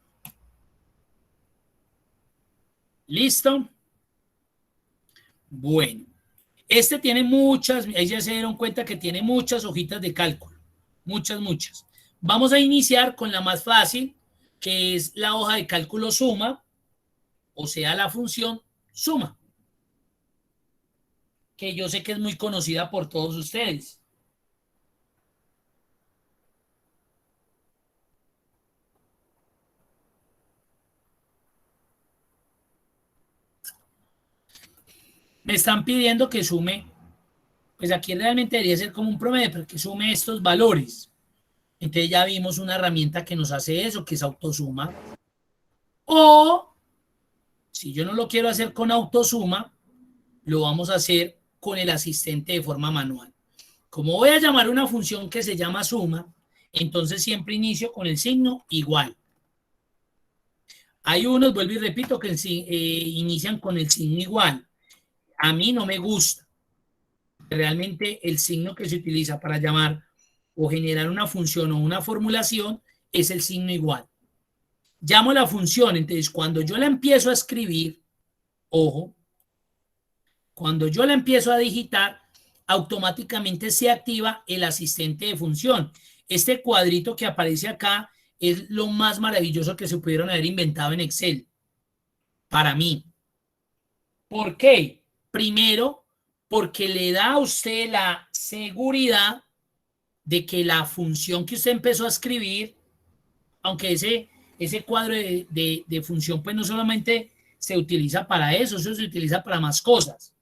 ¿Listo? Bueno, este tiene muchas, ahí ya se dieron cuenta que tiene muchas hojitas de cálculo. Muchas. Vamos a iniciar con la más fácil, que es la hoja de cálculo suma, o sea, la función suma, que yo sé que es muy conocida por todos ustedes. Me están pidiendo que sume, pues aquí realmente debería ser como un promedio, pero que sume estos valores. Entonces ya vimos una herramienta que nos hace eso, que es autosuma. O, si yo no lo quiero hacer con autosuma, lo vamos a hacer con el asistente de forma manual. Como voy a llamar una función que se llama suma, entonces siempre inicio con el signo igual. Hay unos, vuelvo y repito, que inician con el signo igual. A mí no me gusta. Realmente el signo que se utiliza para llamar o generar una función o una formulación es el signo igual. Llamo la función, entonces cuando yo la empiezo a escribir, ojo, cuando yo la empiezo a digitar, automáticamente se activa el asistente de función. Este cuadrito que aparece acá es lo más maravilloso que se pudieron haber inventado en Excel. Para mí. ¿Por qué? Primero, porque le da a usted la seguridad de que la función que usted empezó a escribir, aunque ese cuadro de función pues no solamente se utiliza para eso se utiliza para más cosas.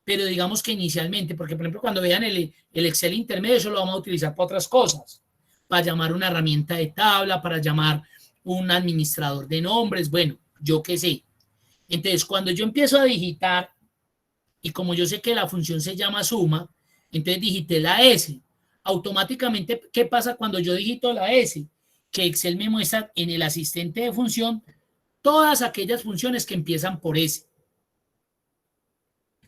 Pero digamos que inicialmente, porque por ejemplo cuando vean el Excel intermedio, eso lo vamos a utilizar para otras cosas, para llamar una herramienta de tabla, para llamar un administrador de nombres, bueno, yo qué sé. Entonces, cuando yo empiezo a digitar, y como yo sé que la función se llama suma, entonces digité la S. Automáticamente, ¿qué pasa cuando yo digito la S? Que Excel me muestra en el asistente de función todas aquellas funciones que empiezan por S.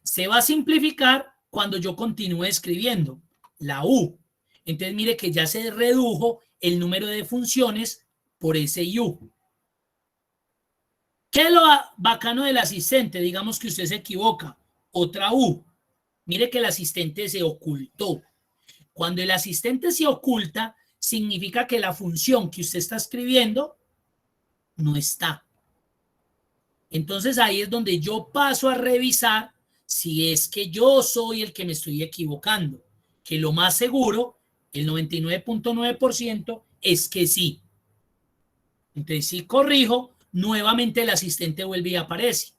Se va a simplificar cuando yo continúe escribiendo la U. Entonces, mire que ya se redujo el número de funciones por ese U. ¿Qué es lo bacano del asistente? Digamos que usted se equivoca. Otra U. Mire que el asistente se ocultó. Cuando el asistente se oculta, significa que la función que usted está escribiendo no está. Entonces ahí es donde yo paso a revisar si es que yo soy el que me estoy equivocando. Que lo más seguro, el 99.9%, es que sí. Entonces, si corrijo, nuevamente el asistente vuelve y aparece.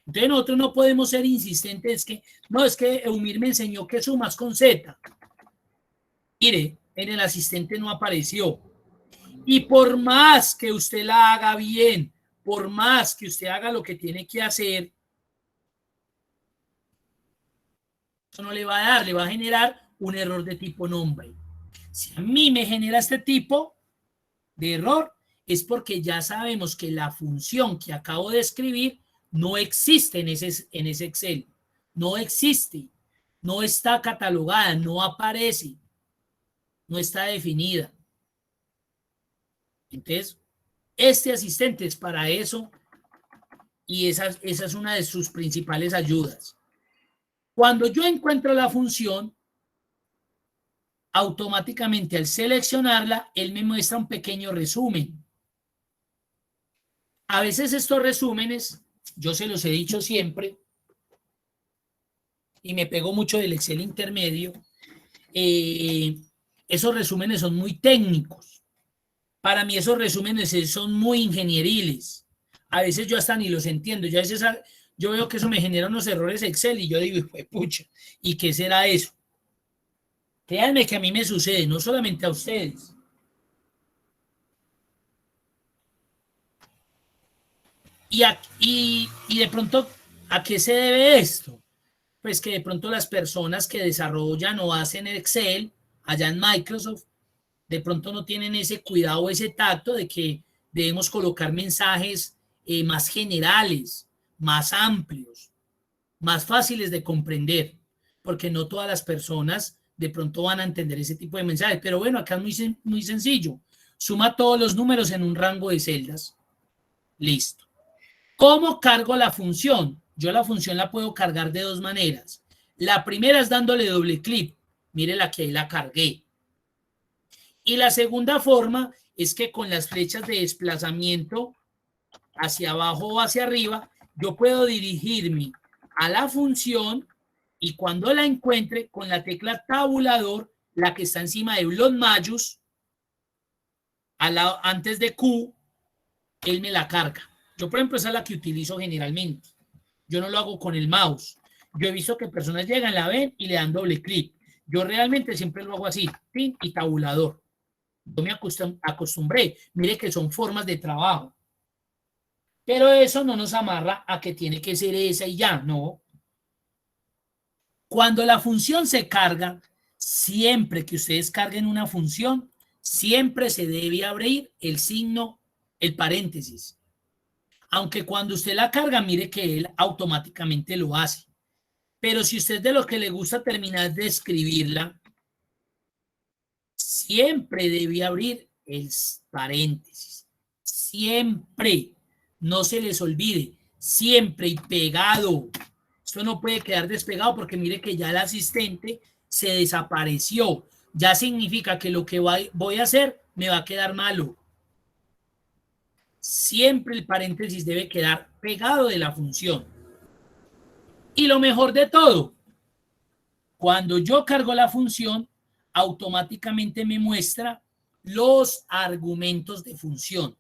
Entonces nosotros no podemos ser insistentes, es que Eumir me enseñó que sumas con Z. Mire, en el asistente no apareció. Y por más que usted la haga bien, por más que usted haga lo que tiene que hacer, eso no le va a dar, le va a generar un error de tipo nombre. Si a mí me genera este tipo de error, es porque ya sabemos que la función que acabo de escribir no existe en ese Excel. No existe. No está catalogada, no aparece. No está definida. Entonces, este asistente es para eso y esa es una de sus principales ayudas. Cuando yo encuentro la función, automáticamente al seleccionarla, él me muestra un pequeño resumen. A veces estos resúmenes, yo se los he dicho siempre, y me pego mucho del Excel intermedio, esos resúmenes son muy técnicos. Para mí esos resúmenes son muy ingenieriles. A veces yo hasta ni los entiendo. Yo a veces yo veo que eso me genera unos errores Excel y yo digo, pucha, ¿y qué será eso? Créanme que a mí me sucede, no solamente a ustedes. Y de pronto, ¿a qué se debe esto? Pues que de pronto las personas que desarrollan o hacen Excel allá en Microsoft, de pronto no tienen ese cuidado, ese tacto de que debemos colocar mensajes más generales, más amplios, más fáciles de comprender, porque no todas las personas de pronto van a entender ese tipo de mensajes. Pero bueno, acá es muy sencillo. Suma todos los números en un rango de celdas. Listo. ¿Cómo cargo la función? Yo la función la puedo cargar de dos maneras. La primera es dándole doble clic. Mírela que ahí la cargué. Y la segunda forma es que con las flechas de desplazamiento hacia abajo o hacia arriba, yo puedo dirigirme a la función y cuando la encuentre con la tecla tabulador, la que está encima de Blood Mayus, antes de Q, él me la carga. Yo, por ejemplo, esa es la que utilizo generalmente. Yo no lo hago con el mouse. Yo he visto que personas llegan, la ven y le dan doble clic. Yo realmente siempre lo hago así, pin y tabulador. Yo me acostumbré. Mire que son formas de trabajo. Pero eso no nos amarra a que tiene que ser esa y ya, no. Cuando la función se carga, siempre que ustedes carguen una función, siempre se debe abrir el signo, el paréntesis. Aunque cuando usted la carga, mire que él automáticamente lo hace. Pero si usted es de los que le gusta terminar de escribirla, siempre debe abrir el paréntesis. Siempre. No se les olvide. Siempre y pegado. Esto no puede quedar despegado porque mire que ya el asistente se desapareció. Ya significa que lo que voy a hacer me va a quedar malo. Siempre el paréntesis debe quedar pegado de la función. Y lo mejor de todo, cuando yo cargo la función, automáticamente me muestra los argumentos de función.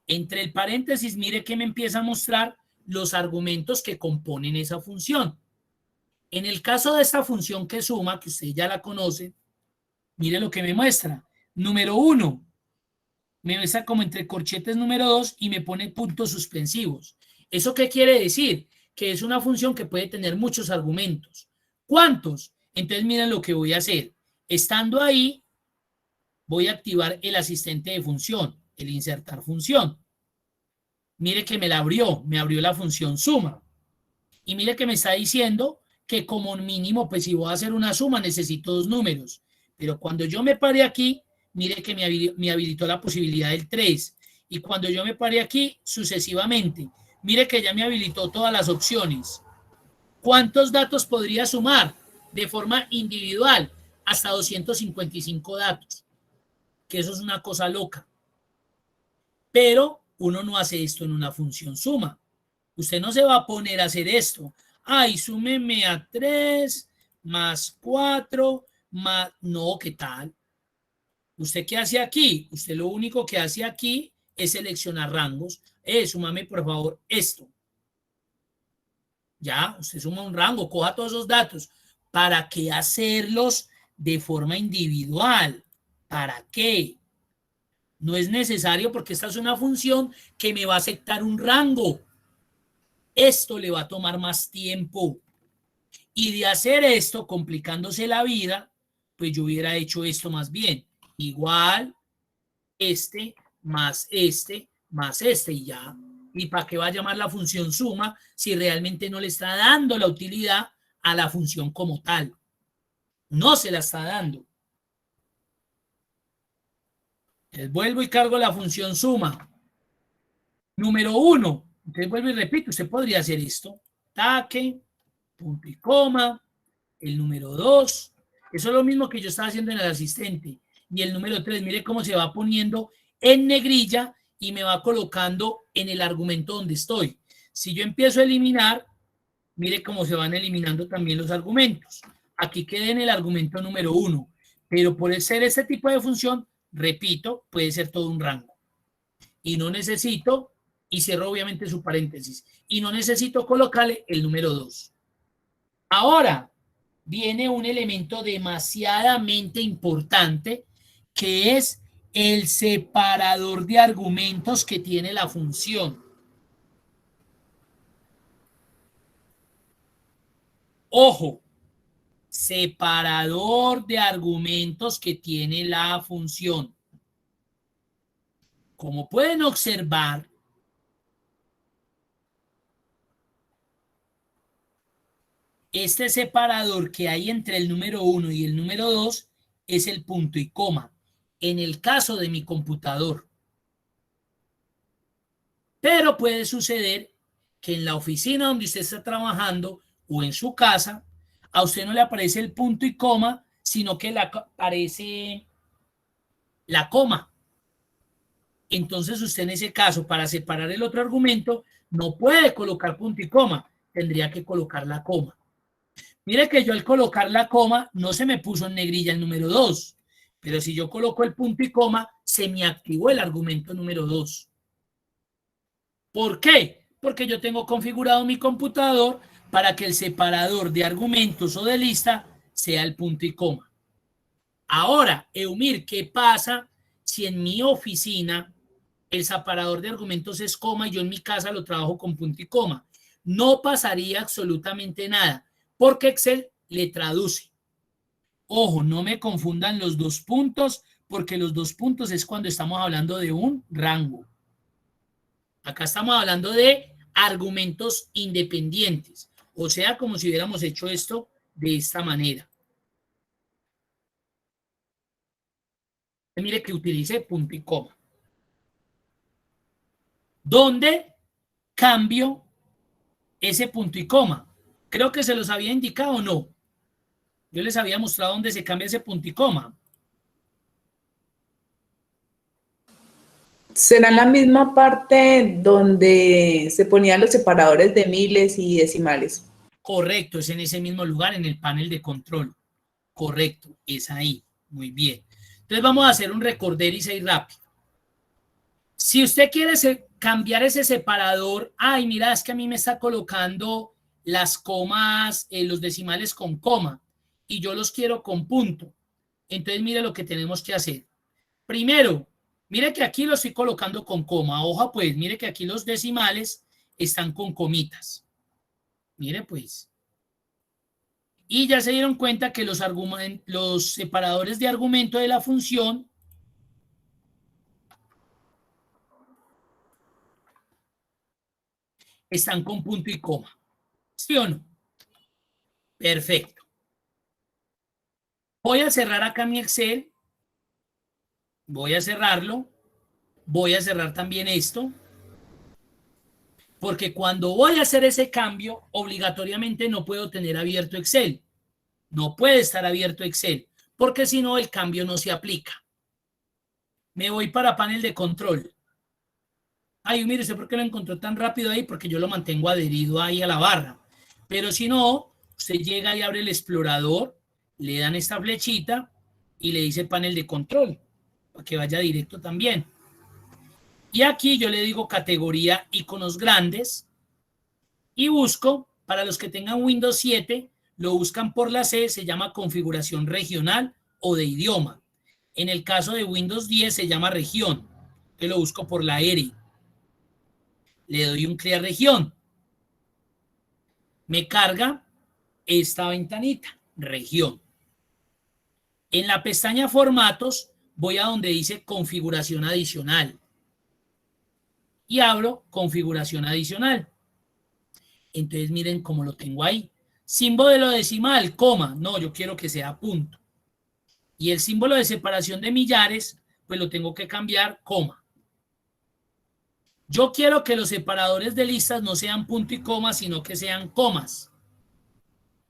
Entre el paréntesis, mire que me empieza a mostrar los argumentos que componen esa función. En el caso de esta función que suma, que usted ya la conoce, mire lo que me muestra. Número 1, me muestra como entre corchetes número 2 y me pone puntos suspensivos. ¿Eso qué quiere decir? Que es una función que puede tener muchos argumentos. ¿Cuántos? Entonces miren lo que voy a hacer. Estando ahí, voy a activar el asistente de función, el insertar función. Mire que me abrió la función suma. Y mire que me está diciendo que como mínimo, pues si voy a hacer una suma, necesito 2 números. Pero cuando yo me pare aquí, mire que me habilitó la posibilidad del 3. Y cuando yo me pare aquí, sucesivamente, mire que ya me habilitó todas las opciones. ¿Cuántos datos podría sumar? De forma individual, hasta 255 datos. Que eso es una cosa loca. Pero uno no hace esto en una función suma. Usted no se va a poner a hacer esto. Ay, súmeme a 3 más 4 más... No, ¿qué tal? ¿Usted qué hace aquí? Usted lo único que hace aquí es seleccionar rangos. Súmame, por favor, esto. Ya, usted suma un rango, coja todos esos datos. ¿Para qué hacerlos de forma individual? ¿Para qué? No es necesario porque esta es una función que me va a aceptar un rango. Esto le va a tomar más tiempo. Y de hacer esto, complicándose la vida, pues yo hubiera hecho esto más bien. Igual, más este y ya. ¿Y para qué va a llamar la función suma si realmente no le está dando la utilidad a la función como tal? No se la está dando. Entonces vuelvo y cargo la función suma. Número 1. Entonces vuelvo y repito, usted podría hacer esto. Taque, punto y coma, el número 2. Eso es lo mismo que yo estaba haciendo en el asistente. Y el número 3, mire cómo se va poniendo en negrilla y me va colocando en el argumento donde estoy. Si yo empiezo a eliminar, mire cómo se van eliminando también los argumentos. Aquí quedé en el argumento número 1. Pero por ser este tipo de función, repito, puede ser todo un rango. Y no necesito, y cierro obviamente su paréntesis, y no necesito colocarle el número 2. Ahora viene un elemento demasiadamente importante que es el separador de argumentos que tiene la función. Ojo, separador de argumentos que tiene la función. Como pueden observar, este separador que hay entre el número 1 y el número 2 es el punto y coma, en el caso de mi computador. Pero puede suceder que en la oficina donde usted está trabajando o en su casa, a usted no le aparece el punto y coma, sino que le aparece la coma. Entonces usted en ese caso, para separar el otro argumento, no puede colocar punto y coma, tendría que colocar la coma. Mire que yo al colocar la coma no se me puso en negrilla el número 2, pero si yo coloco el punto y coma, se me activó el argumento número 2. ¿Por qué? porque yo tengo configurado mi computador para que el separador de argumentos o de lista sea el punto y coma. Ahora, Eumir, ¿qué pasa si en mi oficina el separador de argumentos es coma y yo en mi casa lo trabajo con punto y coma? No pasaría absolutamente nada, porque Excel le traduce. Ojo, no me confundan los dos puntos, porque los dos puntos es cuando estamos hablando de un rango. Acá estamos hablando de argumentos independientes, o sea, como si hubiéramos hecho esto de esta manera. Mire que utilice punto y coma. ¿Dónde cambio ese punto y coma? Creo que se los había indicado o no. Yo les había mostrado dónde se cambia ese punto y coma.
¿Será en la misma parte donde se ponían los separadores de miles y decimales?
Correcto, es en ese mismo lugar, en el panel de control. Correcto, es ahí. Muy bien. Entonces vamos a hacer un recorderis ahí rápido. Si usted quiere cambiar ese separador, ay, mira, es que a mí me está colocando las comas, los decimales con coma, y yo los quiero con punto. Entonces mire lo que tenemos que hacer. Primero, mire que aquí lo estoy colocando con coma. Ojo pues, mire que aquí los decimales están con comitas. Mire pues. Y ya se dieron cuenta que los separadores de argumento de la función están con punto y coma. ¿Sí o no? Perfecto. Voy a cerrar acá mi Excel. Voy a cerrarlo. Voy a cerrar también esto. Porque cuando voy a hacer ese cambio, obligatoriamente no puedo tener abierto Excel. No puede estar abierto Excel, porque si no, el cambio no se aplica. Me voy para panel de control. Ay, mire, ¿usted por qué lo encontró tan rápido ahí? Porque yo lo mantengo adherido ahí a la barra. Pero si no, usted llega y abre el explorador, le dan esta flechita y le dice panel de control, para que vaya directo también. Y aquí yo le digo categoría iconos grandes y busco, para los que tengan Windows 7, lo buscan por la C, se llama configuración regional o de idioma. En el caso de Windows 10 se llama región, que lo busco por la R. Le doy un clic a región. Me carga esta ventanita, región. En la pestaña formatos voy a donde dice configuración adicional. Y abro configuración adicional. Entonces miren cómo lo tengo ahí. Símbolo decimal, coma. No, yo quiero que sea punto. Y el símbolo de separación de millares, pues lo tengo que cambiar, coma. Yo quiero que los separadores de listas no sean punto y coma, sino que sean comas.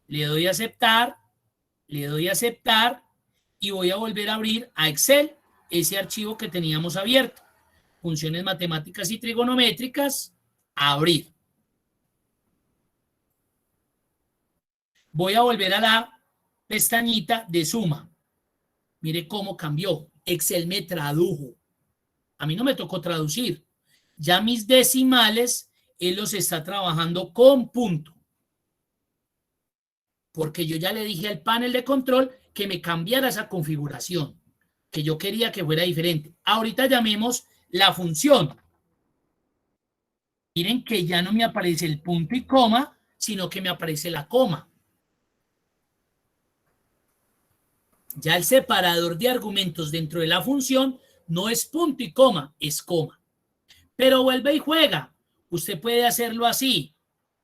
Le doy a aceptar, y voy a volver a abrir a Excel ese archivo que teníamos abierto. Funciones matemáticas y trigonométricas, abrir. Voy a volver a la pestañita de suma. Mire cómo cambió. Excel me tradujo. A mí no me tocó traducir. Ya mis decimales, él los está trabajando con punto. Porque yo ya le dije al panel de control que me cambiara esa configuración, que yo quería que fuera diferente. Ahorita llamemos la función. Miren que ya no me aparece el punto y coma, sino que me aparece la coma. Ya el separador de argumentos dentro de la función no es punto y coma, es coma. Pero vuelve y juega. Usted puede hacerlo así.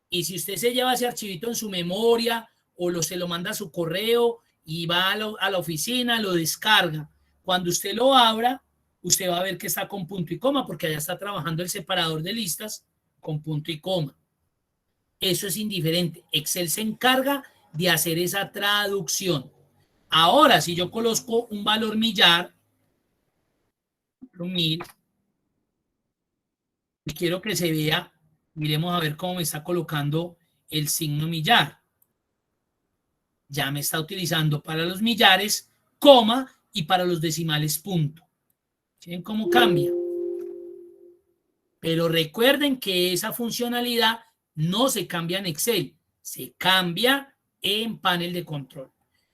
Y si usted se lleva ese archivito en su memoria o se lo manda a su correo y va a la oficina, lo descarga. Cuando usted lo abra, usted va a ver que está con punto y coma porque allá está trabajando el separador de listas con punto y coma. Eso es indiferente. Excel se encarga de hacer esa traducción. Ahora, si yo coloco un valor millar, 1000, y quiero que se vea, miremos a ver cómo me está colocando el signo millar. Ya me está utilizando para los millares, coma, y para los decimales, punto. ¿Ven cómo cambia? Pero recuerden que esa funcionalidad no se cambia en Excel, se cambia en panel de control.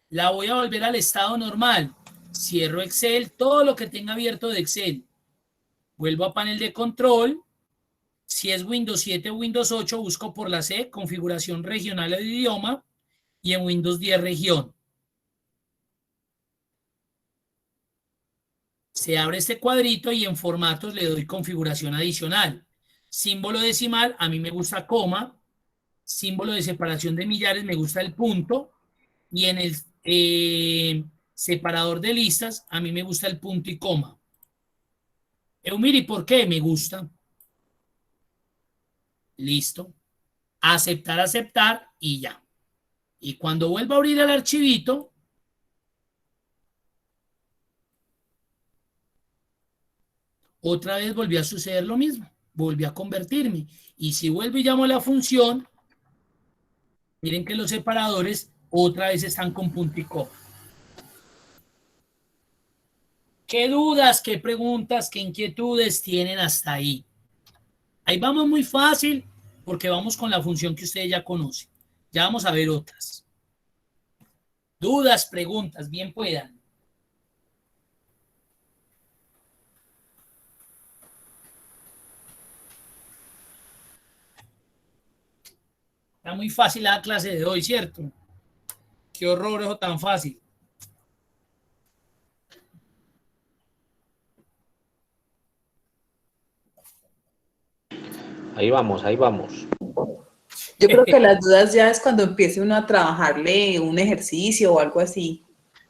La voy a volver al estado normal. Cierro Excel, todo lo que tenga abierto de Excel. Vuelvo a panel de control. Si es Windows 7 o Windows 8, busco por la C, configuración regional de idioma, y en Windows 10 región. Se abre este cuadrito y en formatos le doy configuración adicional. Símbolo decimal, a mí me gusta coma. Símbolo de separación de millares, me gusta el punto. Y en el separador de listas, a mí me gusta el punto y coma. Eumiri, ¿por qué? Me gusta. Listo. Aceptar, aceptar y ya. Y cuando vuelva a abrir el archivito, otra vez volvió a suceder lo mismo. Volvió a convertirme. Y si vuelvo y llamo a la función, miren que los separadores otra vez están con punto y coma. ¿Qué dudas, qué preguntas, qué inquietudes tienen hasta ahí? Ahí vamos muy fácil porque vamos con la función que ustedes ya conocen. Ya vamos a ver otras. Dudas, preguntas, bien puedan. Está muy fácil la clase de hoy, ¿cierto? Qué horror eso tan fácil.
Ahí vamos, ahí vamos.
Yo creo que las dudas ya es cuando empiece uno a trabajarle un ejercicio o algo así.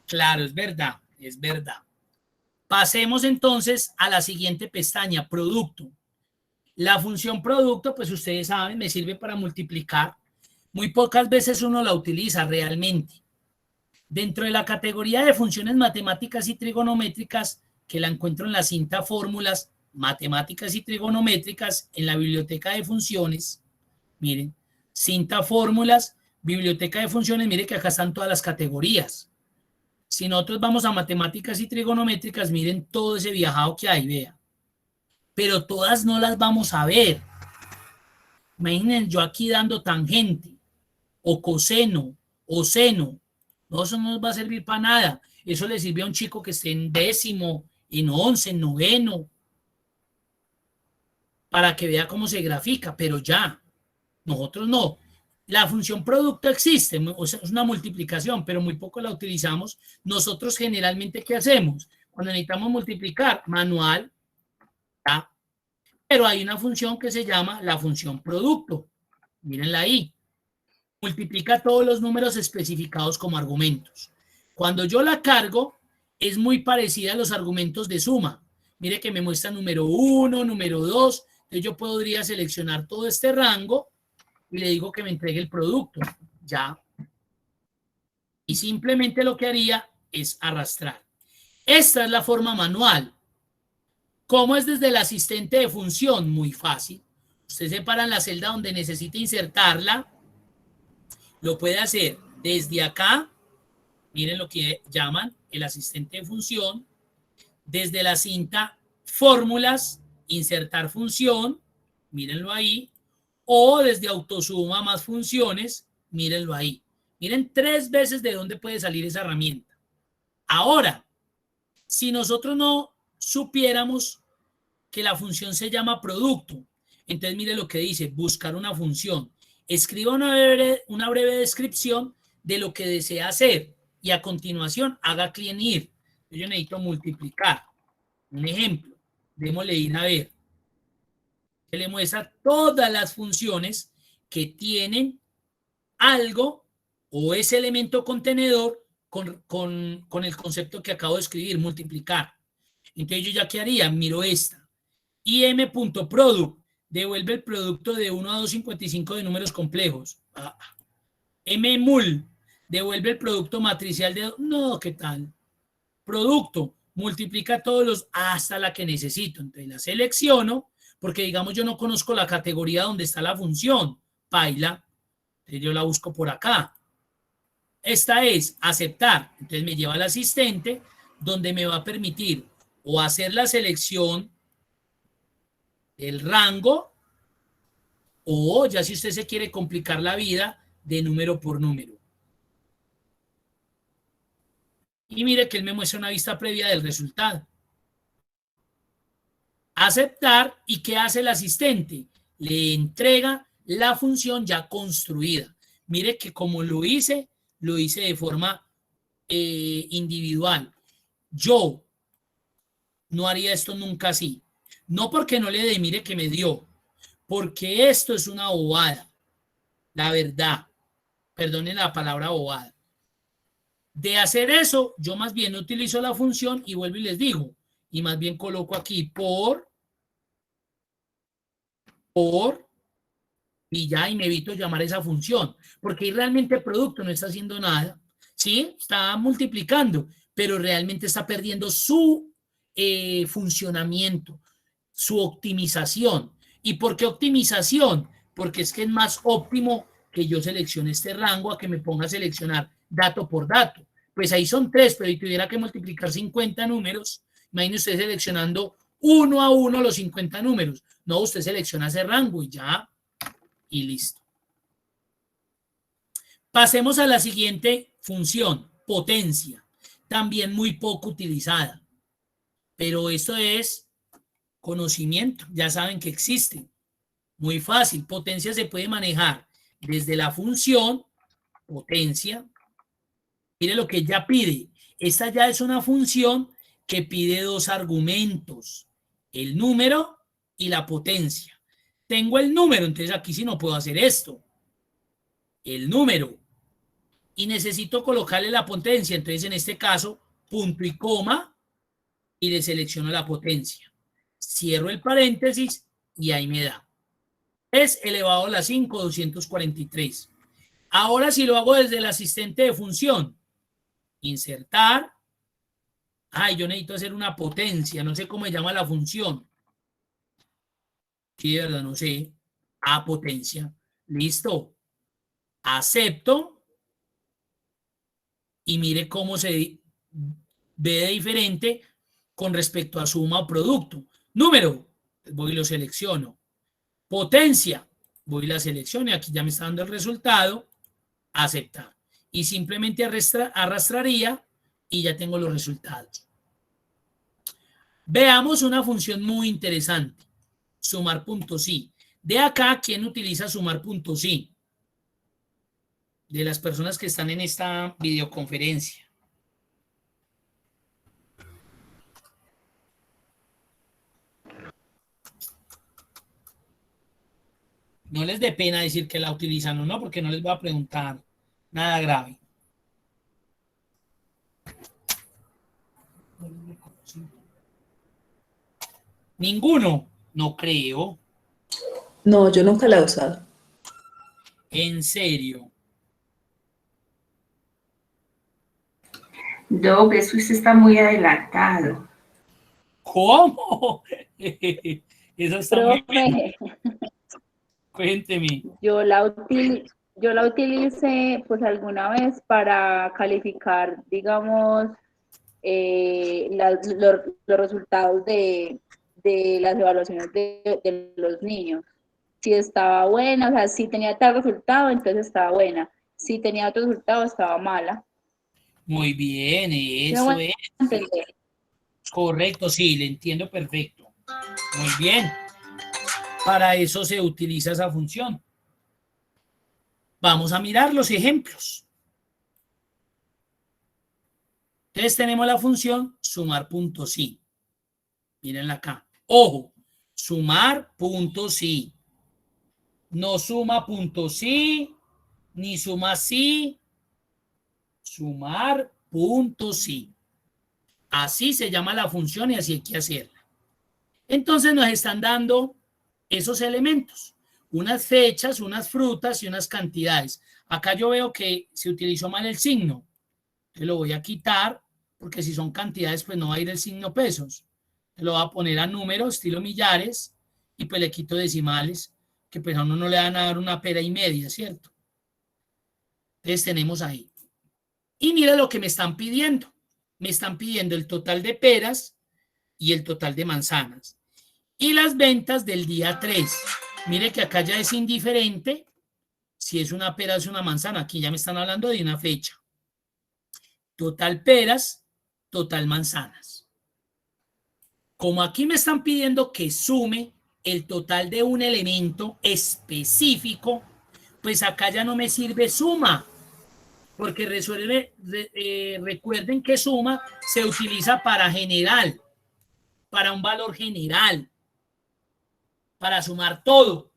Claro, es verdad, es verdad. Pasemos entonces a la siguiente pestaña, producto. La función producto, pues ustedes saben, me sirve para multiplicar. Muy pocas veces uno la utiliza realmente. Dentro de la categoría de funciones matemáticas y trigonométricas, que la encuentro en la cinta fórmulas matemáticas y trigonométricas en la biblioteca de funciones, miren, cinta fórmulas, biblioteca de funciones, miren que acá están todas las categorías. Si nosotros vamos a matemáticas y trigonométricas, miren todo ese viajado que hay, vea. Pero todas no las vamos a ver. Imaginen yo aquí dando tangente, o coseno, o seno. No, eso no nos va a servir para nada. Eso le sirve a un chico que esté en 10º, en 11, en 9º, para que vea cómo se grafica, pero ya, nosotros no. La función producto existe, o sea, es una multiplicación, pero muy poco la utilizamos. Nosotros generalmente, ¿qué hacemos? Cuando necesitamos multiplicar, manual, ¿ya? Pero hay una función que se llama la función producto. Mírenla ahí. Multiplica todos los números especificados como argumentos. Cuando yo la cargo, es muy parecida a los argumentos de suma. Mire que me muestra número 1, número 2. Entonces yo podría seleccionar todo este rango y le digo que me entregue el producto. Ya. Y simplemente lo que haría es arrastrar. Esta es la forma manual. ¿Cómo es desde el asistente de función? Muy fácil. Usted separa la celda donde necesita insertarla. Lo puede hacer desde acá. Miren lo que llaman el asistente de función. Desde la cinta fórmulas, insertar función. Mírenlo ahí. O desde autosuma más funciones. Mírenlo ahí. Miren 3 veces de dónde puede salir esa herramienta. Ahora, si nosotros no supiéramos que la función se llama producto, entonces mire lo que dice, buscar una función. Escriba una breve descripción de lo que desea hacer y a continuación haga clic en ir. Yo necesito multiplicar. Un ejemplo, démosle ir a ver. Que le muestra todas las funciones que tienen algo o ese elemento contenedor con el concepto que acabo de escribir, multiplicar. Entonces yo ya qué haría, miro esta. im.product devuelve el producto de 1 a 255 de números complejos. mmul devuelve el producto matricial de... No, ¿qué tal? Producto, multiplica todos los hasta la que necesito. Entonces la selecciono porque digamos yo no conozco la categoría donde está la función. Paila. Entonces yo la busco por acá. Esta es aceptar. Entonces me lleva al asistente donde me va a permitir o hacer la selección el rango, o ya si usted se quiere complicar la vida, de número por número. Y mire que él me muestra una vista previa del resultado. Aceptar, ¿y qué hace el asistente? Le entrega la función ya construida. Mire que como lo hice de forma individual. Yo no haría esto nunca así. No porque no le dé, mire que me dio. Porque esto es una bobada. La verdad. Perdonen la palabra bobada. De hacer eso, yo más bien utilizo la función y vuelvo y les digo. Y más bien coloco aquí por, y ya, y me evito llamar esa función. Porque ahí realmente el producto no está haciendo nada. ¿Sí? Está multiplicando, pero realmente está perdiendo su funcionamiento, su optimización. ¿Y por qué optimización? Porque es que es más óptimo que yo seleccione este rango a que me ponga a seleccionar dato por dato. Pues ahí son 3, pero si tuviera que multiplicar 50 números, imagine usted seleccionando uno a uno los 50 números. No, usted selecciona ese rango y ya, y listo. Pasemos a la siguiente función, potencia. También muy poco utilizada. Pero esto es conocimiento. Ya saben que existe. Muy fácil. Potencia se puede manejar desde la función, potencia. Mire lo que ella pide. Esta ya es una función que pide 2 argumentos. El número y la potencia. Tengo el número, entonces aquí sí no puedo hacer esto. El número. Y necesito colocarle la potencia. Entonces, en este caso, punto y coma, y le selecciono la potencia. Cierro el paréntesis y ahí me da. Es elevado a la 5, 243. Ahora, si lo hago desde el asistente de función, insertar. Ay, yo necesito hacer una potencia. No sé cómo se llama la función. Sí, de verdad, no sé. A potencia. Listo. Acepto. Y mire cómo se ve de diferente con respecto a suma o producto. Número, voy y lo selecciono. Potencia, voy y la selecciono y aquí ya me está dando el resultado. Aceptar. Y simplemente arrastraría y ya tengo los resultados. Veamos una función muy interesante. Sumar puntos sí. De acá, ¿quién utiliza sumar puntos sí? De las personas que están en esta videoconferencia. No les dé pena decir que la utilizan o no, porque no les voy a preguntar nada grave. Ninguno, no creo.
No, yo nunca la he usado.
En serio.
Doc, eso usted está muy adelantado.
¿Cómo? Eso está muy bien. Cuénteme.
Yo la utilicé pues alguna vez para calificar, digamos, los resultados de las evaluaciones de los niños. Si estaba buena, o sea, si tenía tal resultado, entonces estaba buena. Si tenía otro resultado, estaba mala.
Muy bien, eso
¿No
es.
entender?
Correcto, sí, le entiendo perfecto. Muy bien. Para eso se utiliza esa función. Vamos a mirar los ejemplos. Entonces tenemos la función sumar puntos sí. Mírenla acá. Ojo, sumar puntos sí. No suma puntos sí, ni suma sí. Sumar puntos sí. Así se llama la función y así hay que hacerla. Entonces nos están dando esos elementos. Unas fechas, unas frutas y unas cantidades. Acá yo veo que se utilizó mal el signo. Te lo voy a quitar porque si son cantidades pues no va a ir el signo pesos. Te lo voy a poner a números, estilo millares, y pues le quito decimales, que pues a uno no le van a dar una pera y media, ¿cierto? Entonces tenemos ahí. Y mira lo que me están pidiendo. Me están pidiendo el total de peras y el total de manzanas. y las ventas del día 3. Mire que acá ya es indiferente si es una pera o es una manzana. Aquí ya me están hablando de una fecha. Total peras, total manzanas. Como aquí me están pidiendo que sume el total de un elemento específico, pues acá ya no me sirve suma, porque recuerden que suma se utiliza para general, para un valor general, para sumar todo.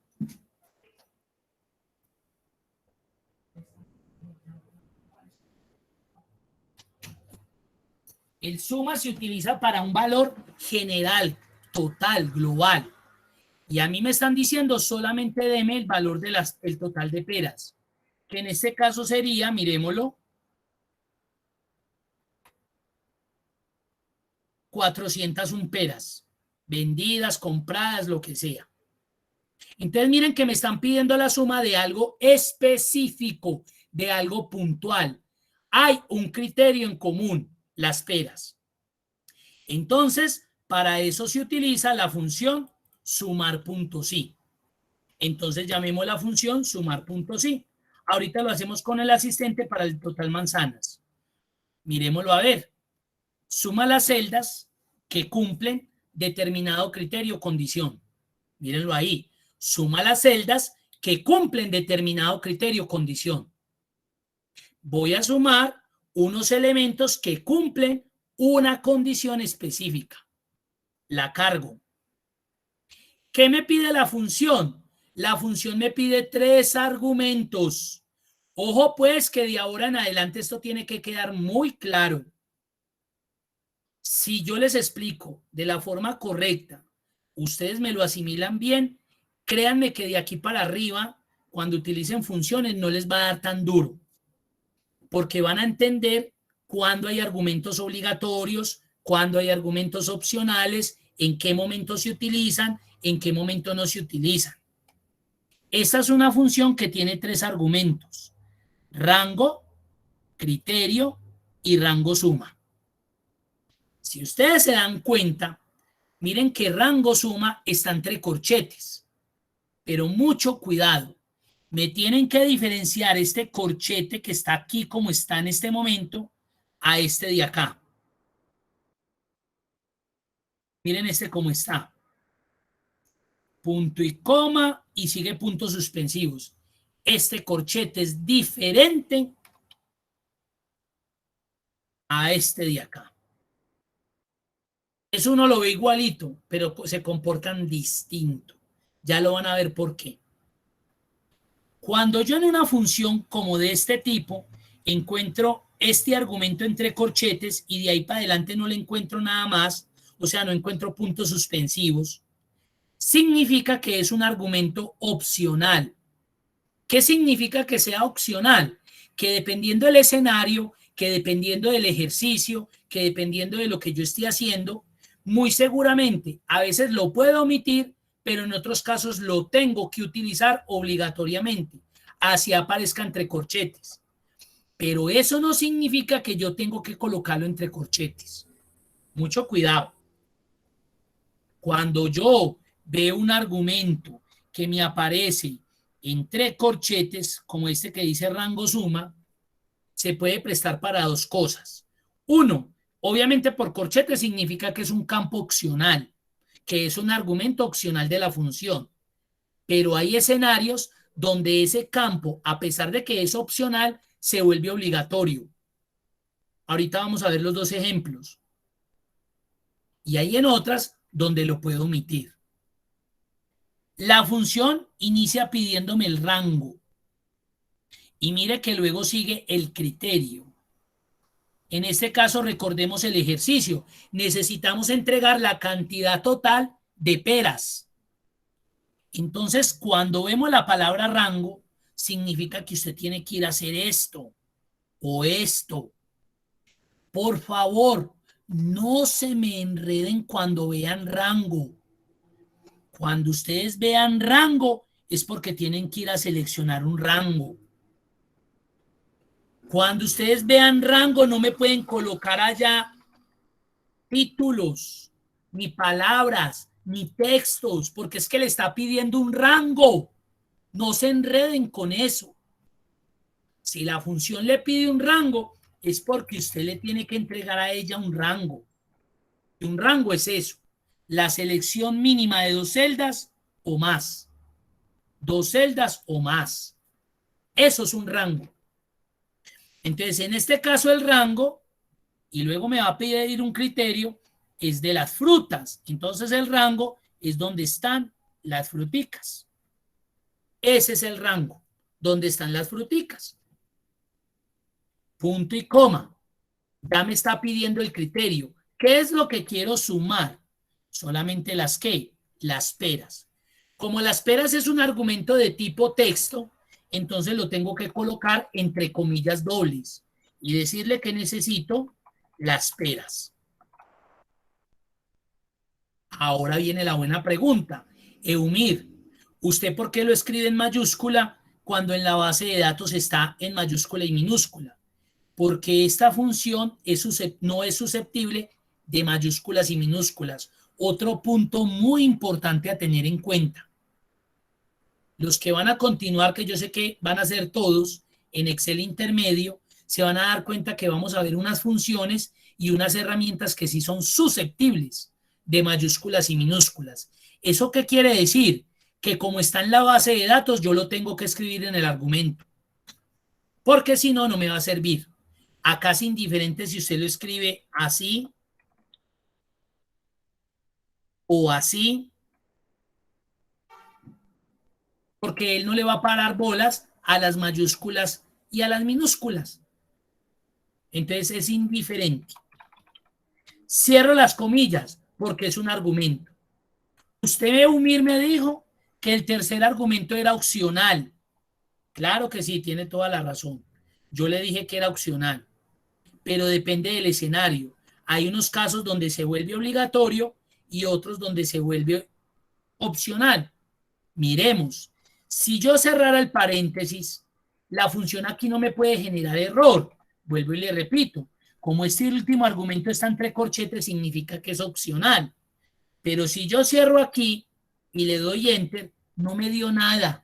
El suma se utiliza para un valor general, total, global. Y a mí me están diciendo solamente deme el valor de el total de peras, que en este caso sería, miremoslo, 401 peras, vendidas, compradas, lo que sea. Entonces miren que me están pidiendo la suma de algo específico, de algo puntual. Hay un criterio en común, las peras. Entonces, para eso se utiliza la función sumar.si. Entonces llamemos la función sumar.si. Ahorita lo hacemos con el asistente para el total manzanas. Miremoslo a ver. Suma las celdas que cumplen determinado criterio o condición. Mírenlo ahí. Suma las celdas que cumplen determinado criterio o condición. Voy a sumar unos elementos que cumplen una condición específica. La cargo. ¿Qué me pide la función? La función me pide 3 argumentos. Ojo pues que de ahora en adelante esto tiene que quedar muy claro. Si yo les explico de la forma correcta, ustedes me lo asimilan bien, créanme que de aquí para arriba, cuando utilicen funciones, no les va a dar tan duro, porque van a entender cuándo hay argumentos obligatorios, cuándo hay argumentos opcionales, en qué momento se utilizan, en qué momento no se utilizan. Esta es una función que tiene 3 argumentos: rango, criterio y rango suma. Si ustedes se dan cuenta, miren que rango suma está entre corchetes, pero mucho cuidado. Me tienen que diferenciar este corchete que está aquí como está en este momento a este de acá. Miren este cómo está. Punto y coma y sigue puntos suspensivos. Este corchete es diferente a este de acá. Eso uno lo ve igualito, pero se comportan distinto. Ya lo van a ver por qué. Cuando yo en una función como de este tipo encuentro este argumento entre corchetes y de ahí para adelante no le encuentro nada más, o sea, no encuentro puntos suspensivos, significa que es un argumento opcional. ¿Qué significa que sea opcional? Que dependiendo del escenario, que dependiendo del ejercicio, que dependiendo de lo que yo esté haciendo, muy seguramente a veces lo puedo omitir, pero en otros casos lo tengo que utilizar obligatoriamente, así aparezca entre corchetes. Pero eso no significa que yo tengo que colocarlo entre corchetes. Mucho cuidado. Cuando yo veo un argumento que me aparece entre corchetes, como este que dice rango suma, se puede prestar para 2 cosas. Uno, obviamente por corchete significa que es un campo opcional, que es un argumento opcional de la función. Pero hay escenarios donde ese campo, a pesar de que es opcional, se vuelve obligatorio. Ahorita vamos a ver los 2 ejemplos. Y hay en otras donde lo puedo omitir. La función inicia pidiéndome el rango. Y mire que luego sigue el criterio. En este caso, recordemos el ejercicio. Necesitamos entregar la cantidad total de peras. Entonces, cuando vemos la palabra rango, significa que usted tiene que ir a hacer esto o esto. Por favor, no se me enreden cuando vean rango. Cuando ustedes vean rango, es porque tienen que ir a seleccionar un rango. Cuando ustedes vean rango, no me pueden colocar allá títulos, ni palabras, ni textos, porque es que le está pidiendo un rango. No se enreden con eso. Si la función le pide un rango, es porque usted le tiene que entregar a ella un rango. Y un rango es eso, la selección mínima de 2 celdas o más. 2 celdas o más. Eso es un rango. Entonces, en este caso, el rango, y luego me va a pedir un criterio, es de las frutas. Entonces, el rango es donde están las fruticas. Ese es el rango, donde están las fruticas. Punto y coma. Ya me está pidiendo el criterio. ¿Qué es lo que quiero sumar? Solamente las que, las peras. Como las peras es un argumento de tipo texto, entonces lo tengo que colocar entre comillas dobles y decirle que necesito las peras. Ahora viene la buena pregunta. Eumir, ¿usted por qué lo escribe en mayúscula cuando en la base de datos está en mayúscula y minúscula? Porque esta función no es susceptible de mayúsculas y minúsculas. Otro punto muy importante a tener en cuenta. Los que van a continuar, que yo sé que van a ser todos en Excel intermedio, se van a dar cuenta que vamos a ver unas funciones y unas herramientas que sí son susceptibles de mayúsculas y minúsculas. ¿Eso qué quiere decir? Que como está en la base de datos, yo lo tengo que escribir en el argumento. Porque si no, no me va a servir. Acá es indiferente si usted lo escribe así o así, porque él no le va a parar bolas a las mayúsculas y a las minúsculas. Entonces es indiferente. Cierro las comillas porque es un argumento. Usted, Eumir, me dijo que el tercer argumento era opcional. Claro que sí, tiene toda la razón. Yo le dije que era opcional, pero depende del escenario. Hay unos casos donde se vuelve obligatorio y otros donde se vuelve opcional. Miremos. Si yo cerrara el paréntesis, la función aquí no me puede generar error. Vuelvo y le repito, como este último argumento está entre corchetes, significa que es opcional. Pero si yo cierro aquí y le doy enter, no me dio nada.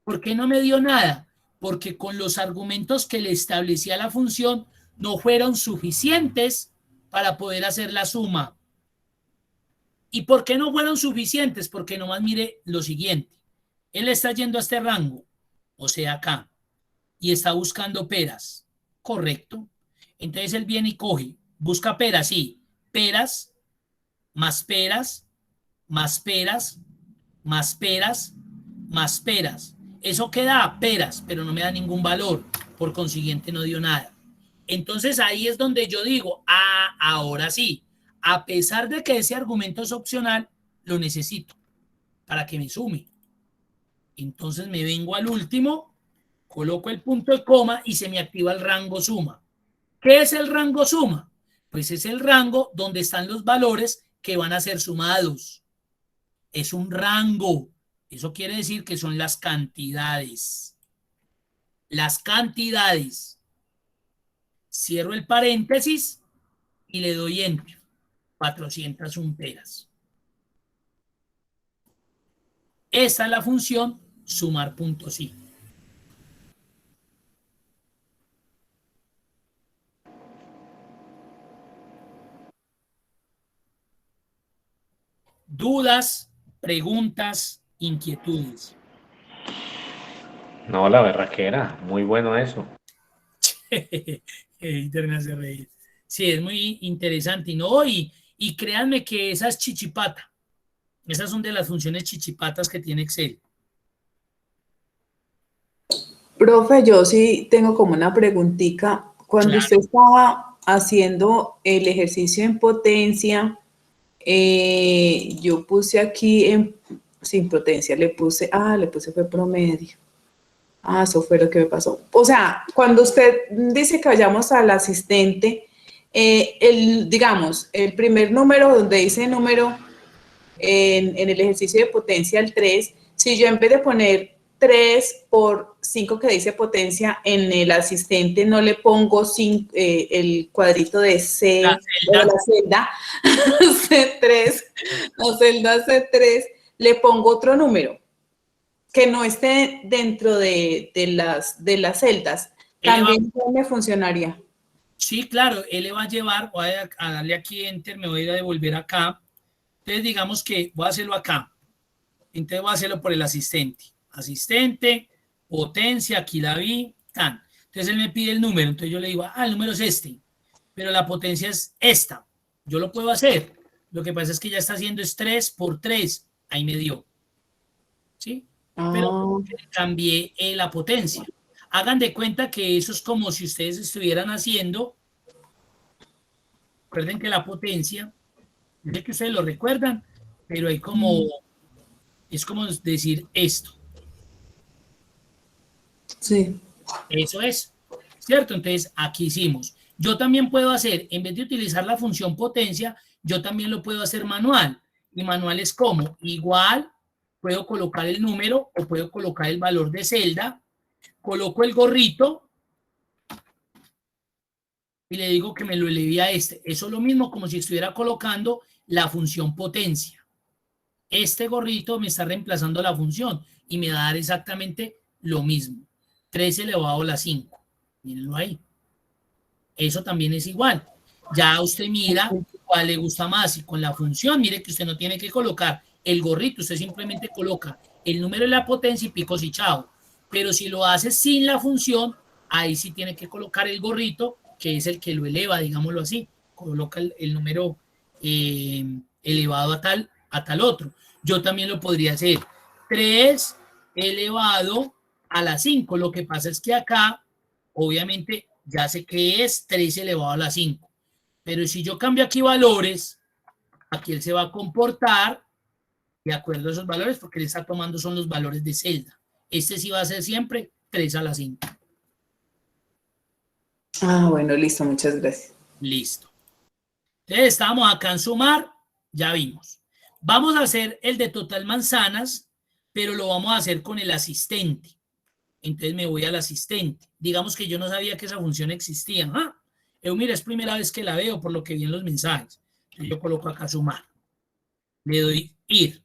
¿Por qué no me dio nada? Porque con los argumentos que le establecía la función no fueron suficientes para poder hacer la suma. ¿Y por qué no fueron suficientes? Porque nomás mire lo siguiente. Él está yendo a este rango, o sea acá, y está buscando peras. Correcto. Entonces él viene y coge, busca peras, sí. Peras, más peras, más peras, más peras, más peras. Eso queda a peras, pero no me da ningún valor. Por consiguiente no dio nada. Entonces ahí es donde yo digo, ahora sí, a pesar de que ese argumento es opcional, lo necesito para que me sume. Entonces me vengo al último, coloco el punto de coma y se me activa el rango suma. ¿Qué es el rango suma? Pues es el rango donde están los valores que van a ser sumados. Es un rango. Eso quiere decir que son las cantidades. Las cantidades. Cierro el paréntesis y le doy enter. 401 peras. Esa es la función sumar puntos y. Dudas, preguntas, inquietudes.
No, la verdad que era muy bueno eso.
Sí, es muy interesante, ¿no? Y créanme que esa es chichipata. Esas son de las funciones chichipatas que tiene Excel.
Profe, yo sí tengo como una preguntita. Cuando
Claro.
usted estaba haciendo el ejercicio en potencia, yo puse aquí sin potencia, le puse fue promedio. Eso fue lo que me pasó. O sea, cuando usted dice que vayamos al asistente, digamos, el primer número donde dice número en el ejercicio de potencia, el 3, si yo en vez de poner 3 por 5 que dice potencia, en el asistente no le pongo el cuadrito de C, de la celda, C3, la celda C3, le pongo otro número que no esté dentro de las celdas. También me funcionaría.
Sí, claro, él le va a llevar, voy a darle aquí Enter, me voy a ir a devolver acá. Entonces, digamos que voy a hacerlo acá. Entonces, voy a hacerlo por el asistente. Asistente, potencia, aquí la vi, tan. Entonces, él me pide el número. Entonces, yo le digo, el número es este, pero la potencia es esta. Yo lo puedo hacer. Lo que pasa es que ya está haciendo es 3 por 3. Ahí me dio. ¿Sí? Pero cambié la potencia. Hagan de cuenta que eso es como si ustedes estuvieran haciendo. Recuerden que la potencia, yo sé que ustedes lo recuerdan, pero hay como, es como decir esto.
Sí.
Eso es, ¿cierto? Entonces, aquí hicimos. Yo también puedo hacer, en vez de utilizar la función potencia, yo también lo puedo hacer manual. Y manual es como, igual, puedo colocar el número o puedo colocar el valor de celda, coloco el gorrito y le digo que me lo eleve a este. Eso es lo mismo como si estuviera colocando la función potencia. Este gorrito me está reemplazando la función y me va a dar exactamente lo mismo. 3 elevado a la 5. Mírenlo ahí. Eso también es igual. Ya usted mira cuál le gusta más. Y con la función, mire que usted no tiene que colocar el gorrito. Usted simplemente coloca el número de la potencia y picos y chao. Pero si lo hace sin la función, ahí sí tiene que colocar el gorrito, que es el que lo eleva, digámoslo así. Coloca el número elevado a tal otro. Yo también lo podría hacer 3 elevado a la 5. Lo que pasa es que acá, obviamente, ya sé que es 3 elevado a la 5. Pero si yo cambio aquí valores, aquí él se va a comportar de acuerdo a esos valores, porque él está tomando son los valores de celda. Este sí va a ser siempre 3 a la 5.
Bueno, listo, muchas gracias.
Listo. Entonces, estábamos acá en sumar, ya vimos. Vamos a hacer el de total manzanas, pero lo vamos a hacer con el asistente. Entonces me voy al asistente. Digamos que yo no sabía que esa función existía. Mira, es primera vez que la veo por lo que vi en los mensajes. Entonces yo coloco acá sumar. Le doy ir.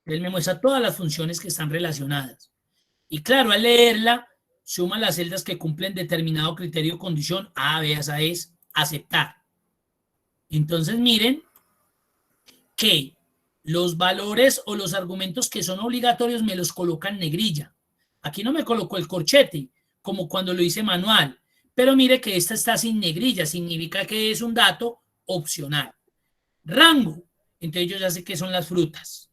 Él me muestra todas las funciones que están relacionadas. Y claro, al leerla, suma las celdas que cumplen determinado criterio o condición. B, esa es aceptar. Entonces miren que los valores o los argumentos que son obligatorios me los coloca en negrilla. Aquí no me colocó el corchete, como cuando lo hice manual. Pero mire que esta está sin negrilla, significa que es un dato opcional. Rango, entonces yo ya sé que son las frutas.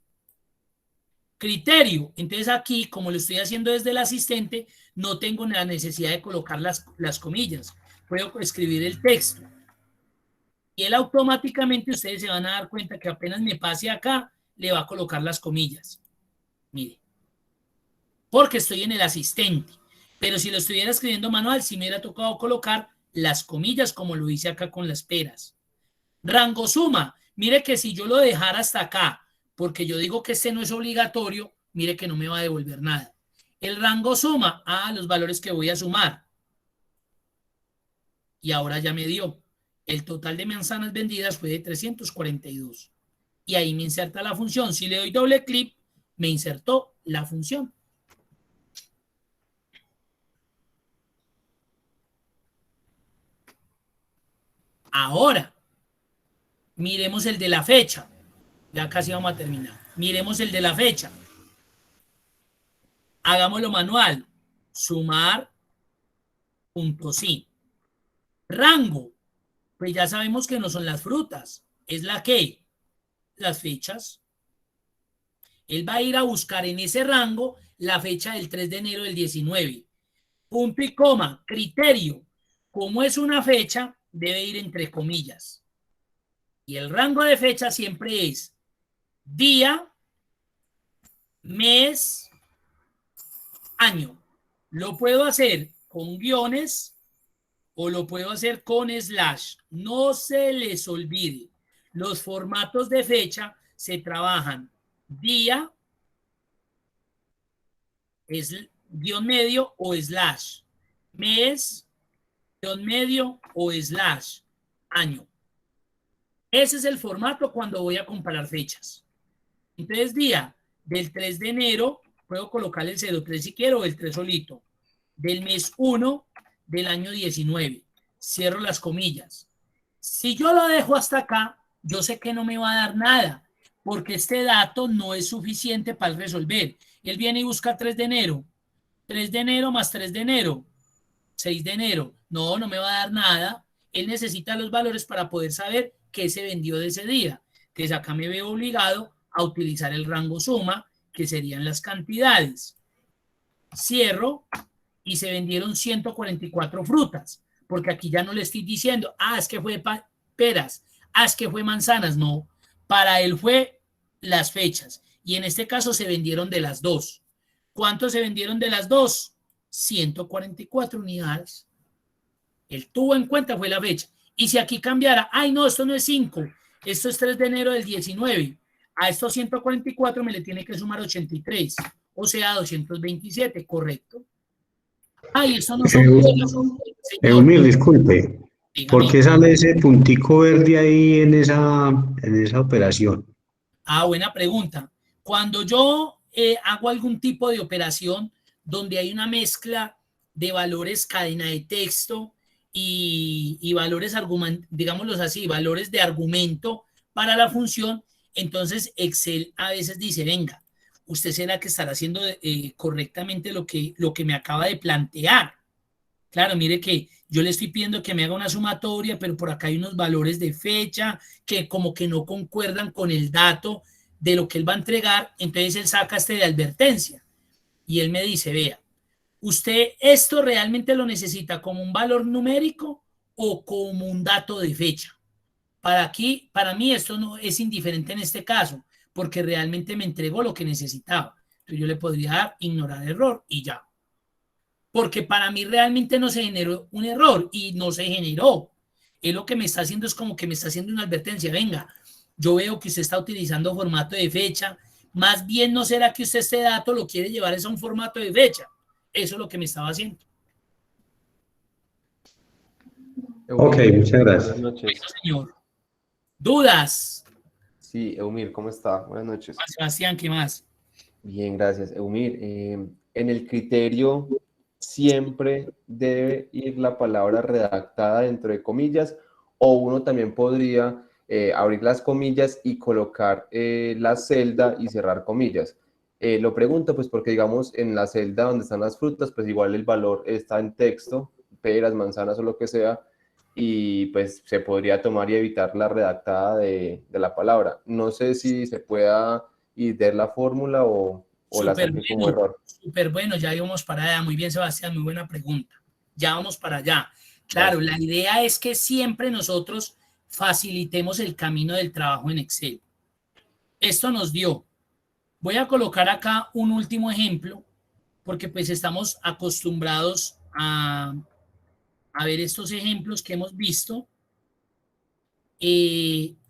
Criterio, entonces aquí, como lo estoy haciendo desde el asistente, no tengo la necesidad de colocar las comillas. Puedo escribir el texto. Y él automáticamente, ustedes se van a dar cuenta que apenas me pase acá, le va a colocar las comillas. Mire. Porque estoy en el asistente. Pero si lo estuviera escribiendo manual, sí me hubiera tocado colocar las comillas como lo hice acá con las peras. Rango suma. Mire que si yo lo dejara hasta acá, porque yo digo que este no es obligatorio, mire que no me va a devolver nada. El rango suma, los valores que voy a sumar. Y ahora ya me dio. El total de manzanas vendidas fue de 342. Y ahí me inserta la función. Si le doy doble clic, me insertó la función. Ahora, miremos el de la fecha. Ya casi vamos a terminar. Miremos el de la fecha. Hagámoslo manual. Sumar, punto sí. Rango. Pues ya sabemos que no son las frutas. Es la que, las fechas. Él va a ir a buscar en ese rango la fecha del 3 de enero del 19. Punto y coma. Criterio. Como es una fecha, debe ir entre comillas. Y el rango de fecha siempre es día, mes, año. Lo puedo hacer con guiones o lo puedo hacer con slash. No se les olvide, los formatos de fecha se trabajan día, es guión medio o slash, mes, guión medio o slash, año. Ese es el formato cuando voy a comparar fechas. Entonces, día del 3 de enero, puedo colocar el 03 si quiero, o el 3 solito, del mes 1 del año 19. Cierro las comillas. Si yo lo dejo hasta acá, yo sé que no me va a dar nada, porque este dato no es suficiente para resolver. Él viene y busca 3 de enero. 3 de enero más 3 de enero. 6 de enero. No, no me va a dar nada. Él necesita los valores para poder saber qué se vendió de ese día. Entonces acá me veo obligado a utilizar el rango suma, que serían las cantidades. Cierro y se vendieron 144 frutas, porque aquí ya no le estoy diciendo, es que fue peras, es que fue manzanas. No, para él fue las fechas. Y en este caso se vendieron de las dos. ¿Cuántos se vendieron de las dos? 144 unidades. Él tuvo en cuenta fue la fecha. Y si aquí cambiara, no, esto no es 5, esto es 3 de enero del 19. A estos 144 me le tiene que sumar 83, o sea, 227, ¿correcto? Eso no son...
Eumir, disculpe.
Dígame.
¿Por qué sale ese puntico verde ahí en esa operación?
Buena pregunta. Cuando yo hago algún tipo de operación donde hay una mezcla de valores cadena de texto y valores, digámoslos así, valores de argumento para la función, entonces Excel a veces dice, venga, usted será que estará haciendo correctamente lo que me acaba de plantear. Claro, mire que yo le estoy pidiendo que me haga una sumatoria, pero por acá hay unos valores de fecha que como que no concuerdan con el dato de lo que él va a entregar. Entonces él saca de advertencia y él me dice, vea, ¿usted esto realmente lo necesita como un valor numérico o como un dato de fecha? Para mí esto no es indiferente en este caso, porque realmente me entregó lo que necesitaba. Entonces yo le podría dar ignorar error y ya. Porque para mí realmente no se generó un error y no se generó. Él lo que me está haciendo es como que me está haciendo una advertencia. Venga, yo veo que usted está utilizando formato de fecha. Más bien, ¿no será que usted este dato lo quiere llevar a un formato de fecha? Eso es lo que me estaba haciendo.
Ok, muchas gracias.
Buenas noches.
Bueno, señor. ¿Dudas?
Sí, Eumir, ¿cómo está? Buenas noches.
Sebastián, ¿qué más?
Bien, gracias. Eumir, en el criterio siempre debe ir la palabra redactada dentro de comillas, o uno también podría abrir las comillas y colocar la celda y cerrar comillas. Lo pregunto pues porque digamos en la celda donde están las frutas, pues igual el valor está en texto, peras, manzanas o lo que sea, y pues se podría tomar y evitar la redactada de la palabra. No sé si se pueda ir de la fórmula o la saqué como error.
Súper bueno, ya íbamos para allá. Muy bien, Sebastián, muy buena pregunta. Ya vamos para allá. Claro, la idea es que siempre nosotros facilitemos el camino del trabajo en Excel. Esto nos dio. Voy a colocar acá un último ejemplo, porque pues estamos acostumbrados a ver estos ejemplos que hemos visto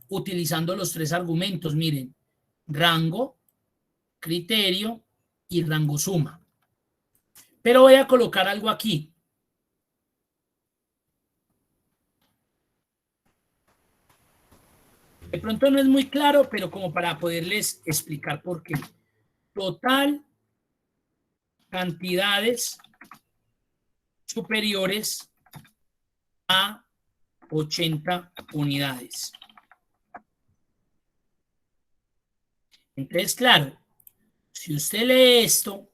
utilizando los tres argumentos. Miren, rango, criterio y rango suma. Pero voy a colocar algo aquí. De pronto no es muy claro, pero como para poderles explicar por qué. Total cantidades superiores a 80 unidades. Entonces, claro, si usted lee esto,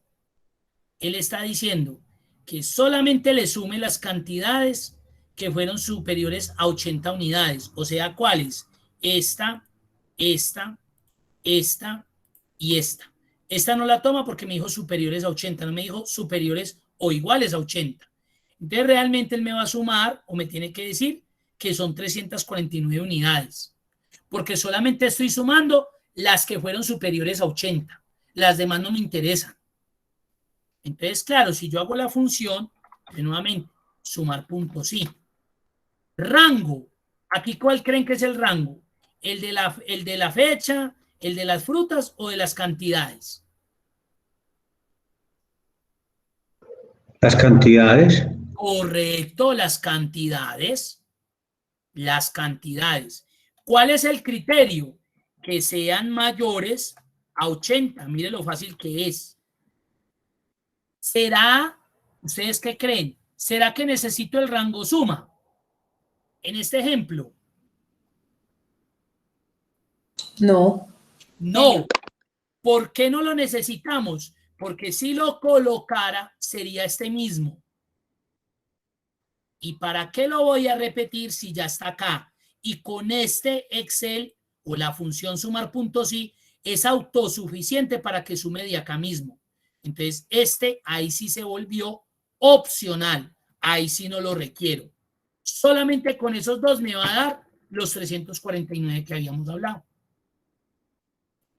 él está diciendo que solamente le sume las cantidades que fueron superiores a 80 unidades. O sea, ¿cuáles? Esta y esta. Esta no la toma porque me dijo superiores a 80, no me dijo superiores o iguales a 80. Entonces, realmente él me va a sumar o me tiene que decir que son 349 unidades. Porque solamente estoy sumando las que fueron superiores a 80. Las demás no me interesan. Entonces, claro, si yo hago la función, nuevamente, sumar puntos, sí. Rango. ¿Aquí cuál creen que es el rango? ¿El de la fecha, el de las frutas o de las cantidades?
Las cantidades.
Correcto, las cantidades. Las cantidades. ¿Cuál es el criterio? Que sean mayores a 80. Mire lo fácil que es. ¿Será, ustedes qué creen? ¿Será que necesito el rango suma? En este ejemplo.
No.
No. ¿Por qué no lo necesitamos? Porque si lo colocara, sería este mismo. ¿Y para qué lo voy a repetir si ya está acá? Y con este Excel o la función sumar.si es autosuficiente para que sume de acá mismo. Entonces, ahí sí se volvió opcional. Ahí sí no lo requiero. Solamente con esos dos me va a dar los 349 que habíamos hablado.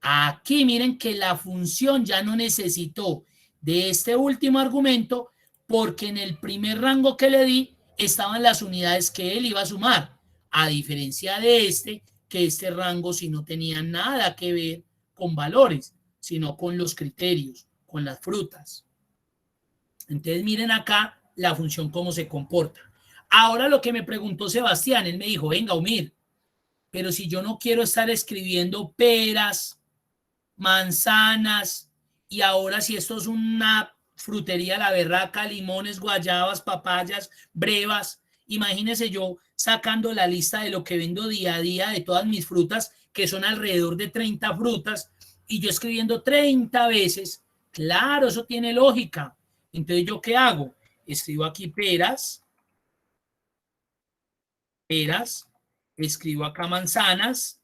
Aquí miren que la función ya no necesitó de este último argumento porque en el primer rango que le di estaban las unidades que él iba a sumar, a diferencia de que este rango sí no tenía nada que ver con valores, sino con los criterios, con las frutas. Entonces miren acá la función cómo se comporta. Ahora lo que me preguntó Sebastián, él me dijo, venga, Umir, pero si yo no quiero estar escribiendo peras, manzanas, y ahora si esto es una frutería, la berraca, limones, guayabas, papayas, brevas, imagínese yo sacando la lista de lo que vendo día a día de todas mis frutas, que son alrededor de 30 frutas, y yo escribiendo 30 veces, claro, eso tiene lógica. Entonces, ¿yo qué hago? Escribo aquí peras, escribo acá manzanas,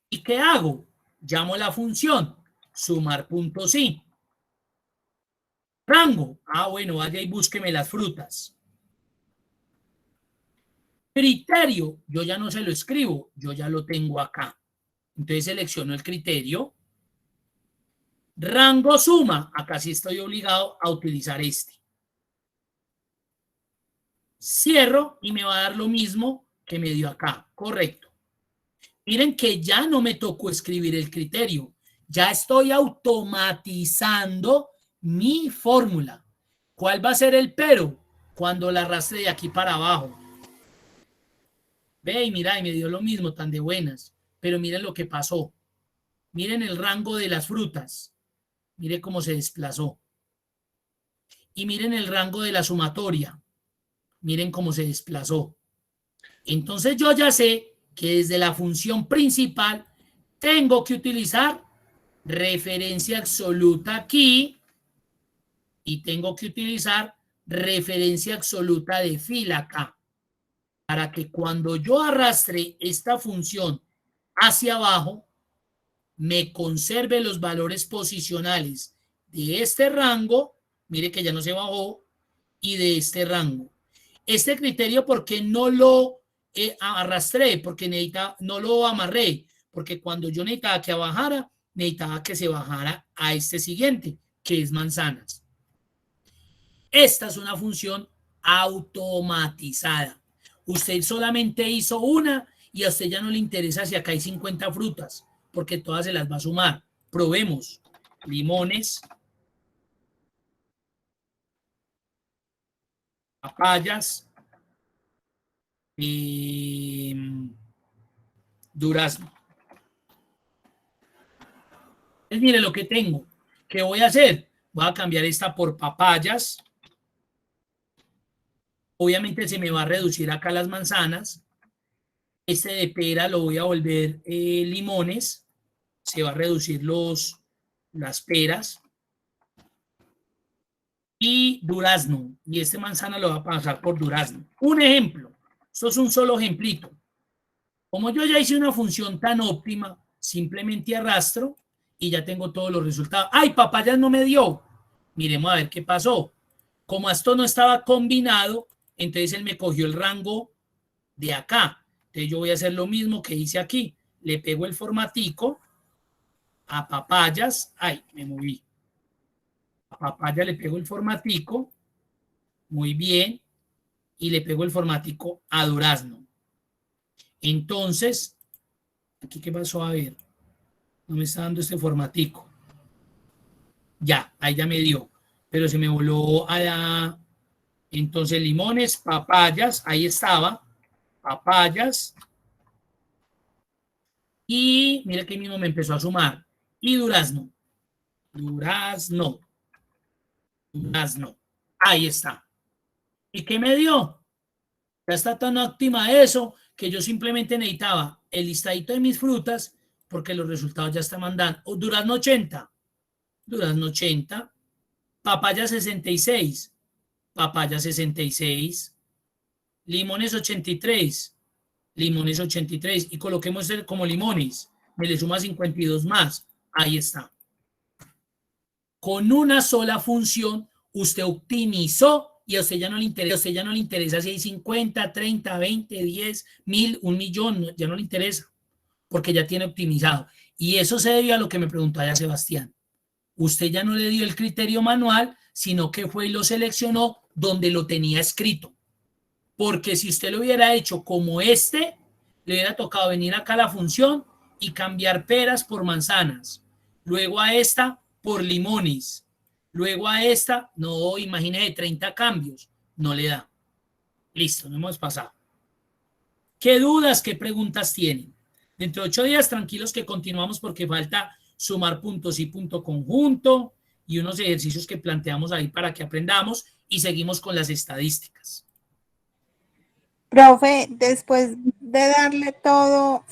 ¿y qué hago? Llamo la función sumar.si. Rango. Bueno, vaya y búsqueme las frutas. Criterio. Yo ya no se lo escribo, yo ya lo tengo acá. Entonces selecciono el criterio. Rango suma. Acá sí estoy obligado a utilizar este. Cierro y me va a dar lo mismo que me dio acá. Correcto. Miren que ya no me tocó escribir el criterio. Ya estoy automatizando mi fórmula. ¿Cuál va a ser el pero? Cuando la arrastre de aquí para abajo. Ve y mira, y me dio lo mismo, tan de buenas. Pero miren lo que pasó. Miren el rango de las frutas. Miren cómo se desplazó. Y miren el rango de la sumatoria. Miren cómo se desplazó. Entonces yo ya sé que desde la función principal tengo que utilizar referencia absoluta aquí y tengo que utilizar referencia absoluta de fila acá para que cuando yo arrastre esta función hacia abajo me conserve los valores posicionales de este rango, mire que ya no se bajó, y de este rango. Este criterio, ¿por qué no lo arrastré? Porque no lo amarré, porque cuando yo necesitaba que bajara, necesitaba que se bajara a este siguiente, que es manzanas. Esta es una función automatizada. Usted solamente hizo una y a usted ya no le interesa si acá hay 50 frutas, porque todas se las va a sumar. Probemos. Limones, papayas, durazno. Entonces, mire lo que tengo. ¿Qué voy a hacer? Voy a cambiar esta por papayas. Obviamente se me va a reducir acá las manzanas. Este de pera lo voy a volver limones. Se va a reducir las peras. Y durazno. Y este manzana lo va a pasar por durazno. Un ejemplo. Esto es un solo ejemplito. Como yo ya hice una función tan óptima, simplemente arrastro y ya tengo todos los resultados. ¡Ay, papayas no me dio! Miremos a ver qué pasó. Como esto no estaba combinado, entonces él me cogió el rango de acá. Entonces yo voy a hacer lo mismo que hice aquí. Le pego el formatico a papayas. ¡Ay, me moví! A papaya le pego el formatico. Muy bien. Y le pego el formatico a durazno. Entonces, ¿aquí qué pasó? A ver. No me está dando este formatico. Ya, ahí ya me dio. Pero se me voló allá. Entonces, limones, papayas, ahí estaba. Papayas. Y Y mire que ahí mismo me empezó a sumar. Y durazno. Durazno. Durazno. Ahí está. ¿Y qué me dio? Ya está tan óptima eso que yo simplemente necesitaba el listadito de mis frutas porque los resultados ya están mandando. Durazno 80. Durazno 80. Papaya 66. Papaya 66. Limones 83. Limones 83. Y coloquemos como limones. Me le suma 52 más. Ahí está. Con una sola función, usted optimizó y a usted ya no le interesa. A usted ya no le interesa si hay 50, 30, 20, 10, 1000, 1 millón. Ya no le interesa porque ya tiene optimizado. Y eso se debió a lo que me preguntó allá Sebastián. Usted ya no le dio el criterio manual, sino que fue y lo seleccionó donde lo tenía escrito. Porque si usted lo hubiera hecho como le hubiera tocado venir acá a la función y cambiar peras por manzanas. Luego a esta por limones. Luego a esta, no, imagínese 30 cambios. No le da. Listo, no hemos pasado. ¿Qué dudas, qué preguntas tienen? Dentro de 8 días, tranquilos que continuamos porque falta sumar puntos y punto conjunto y unos ejercicios que planteamos ahí para que aprendamos y seguimos con las estadísticas.
Profe, después de darle todo,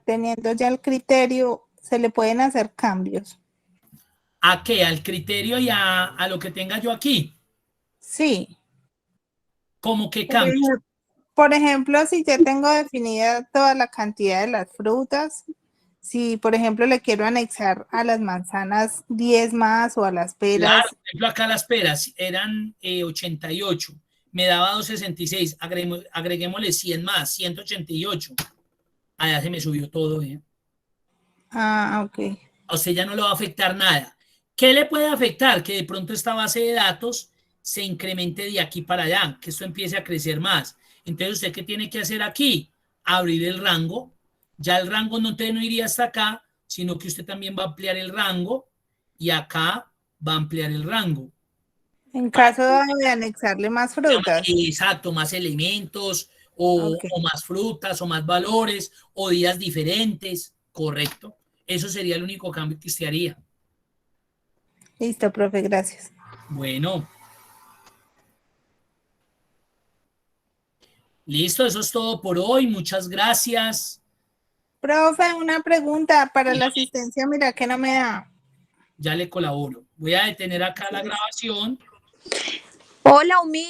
teniendo ya el criterio, ¿se le pueden hacer cambios?
¿A qué? ¿Al criterio y a lo que tenga yo aquí?
Sí.
¿Cómo que cambios?
Por ejemplo, si ya tengo definida toda la cantidad de las frutas, si por ejemplo le quiero anexar a las manzanas 10 más o a las peras.
Claro, por ejemplo, acá las peras eran 88. Me daba 266, agreguémosle 100 más, 188. Allá se me subió todo.
Ah, ok.
A usted ya no le va a afectar nada. ¿Qué le puede afectar? Que de pronto esta base de datos se incremente de aquí para allá, que esto empiece a crecer más. Entonces, ¿usted qué tiene que hacer aquí? Abrir el rango. Ya el rango no iría hasta acá, sino que usted también va a ampliar el rango y acá va a ampliar el rango.
En caso de anexarle más frutas.
Exacto, más elementos o más frutas o más valores o días diferentes, correcto. Eso sería el único cambio que usted haría.
Listo, profe, gracias.
Bueno. Listo, eso es todo por hoy. Muchas gracias.
Profe, una pregunta para la asistencia, mira que no me da.
Ya le colaboro. Voy a detener acá la grabación.
Hola, Umi.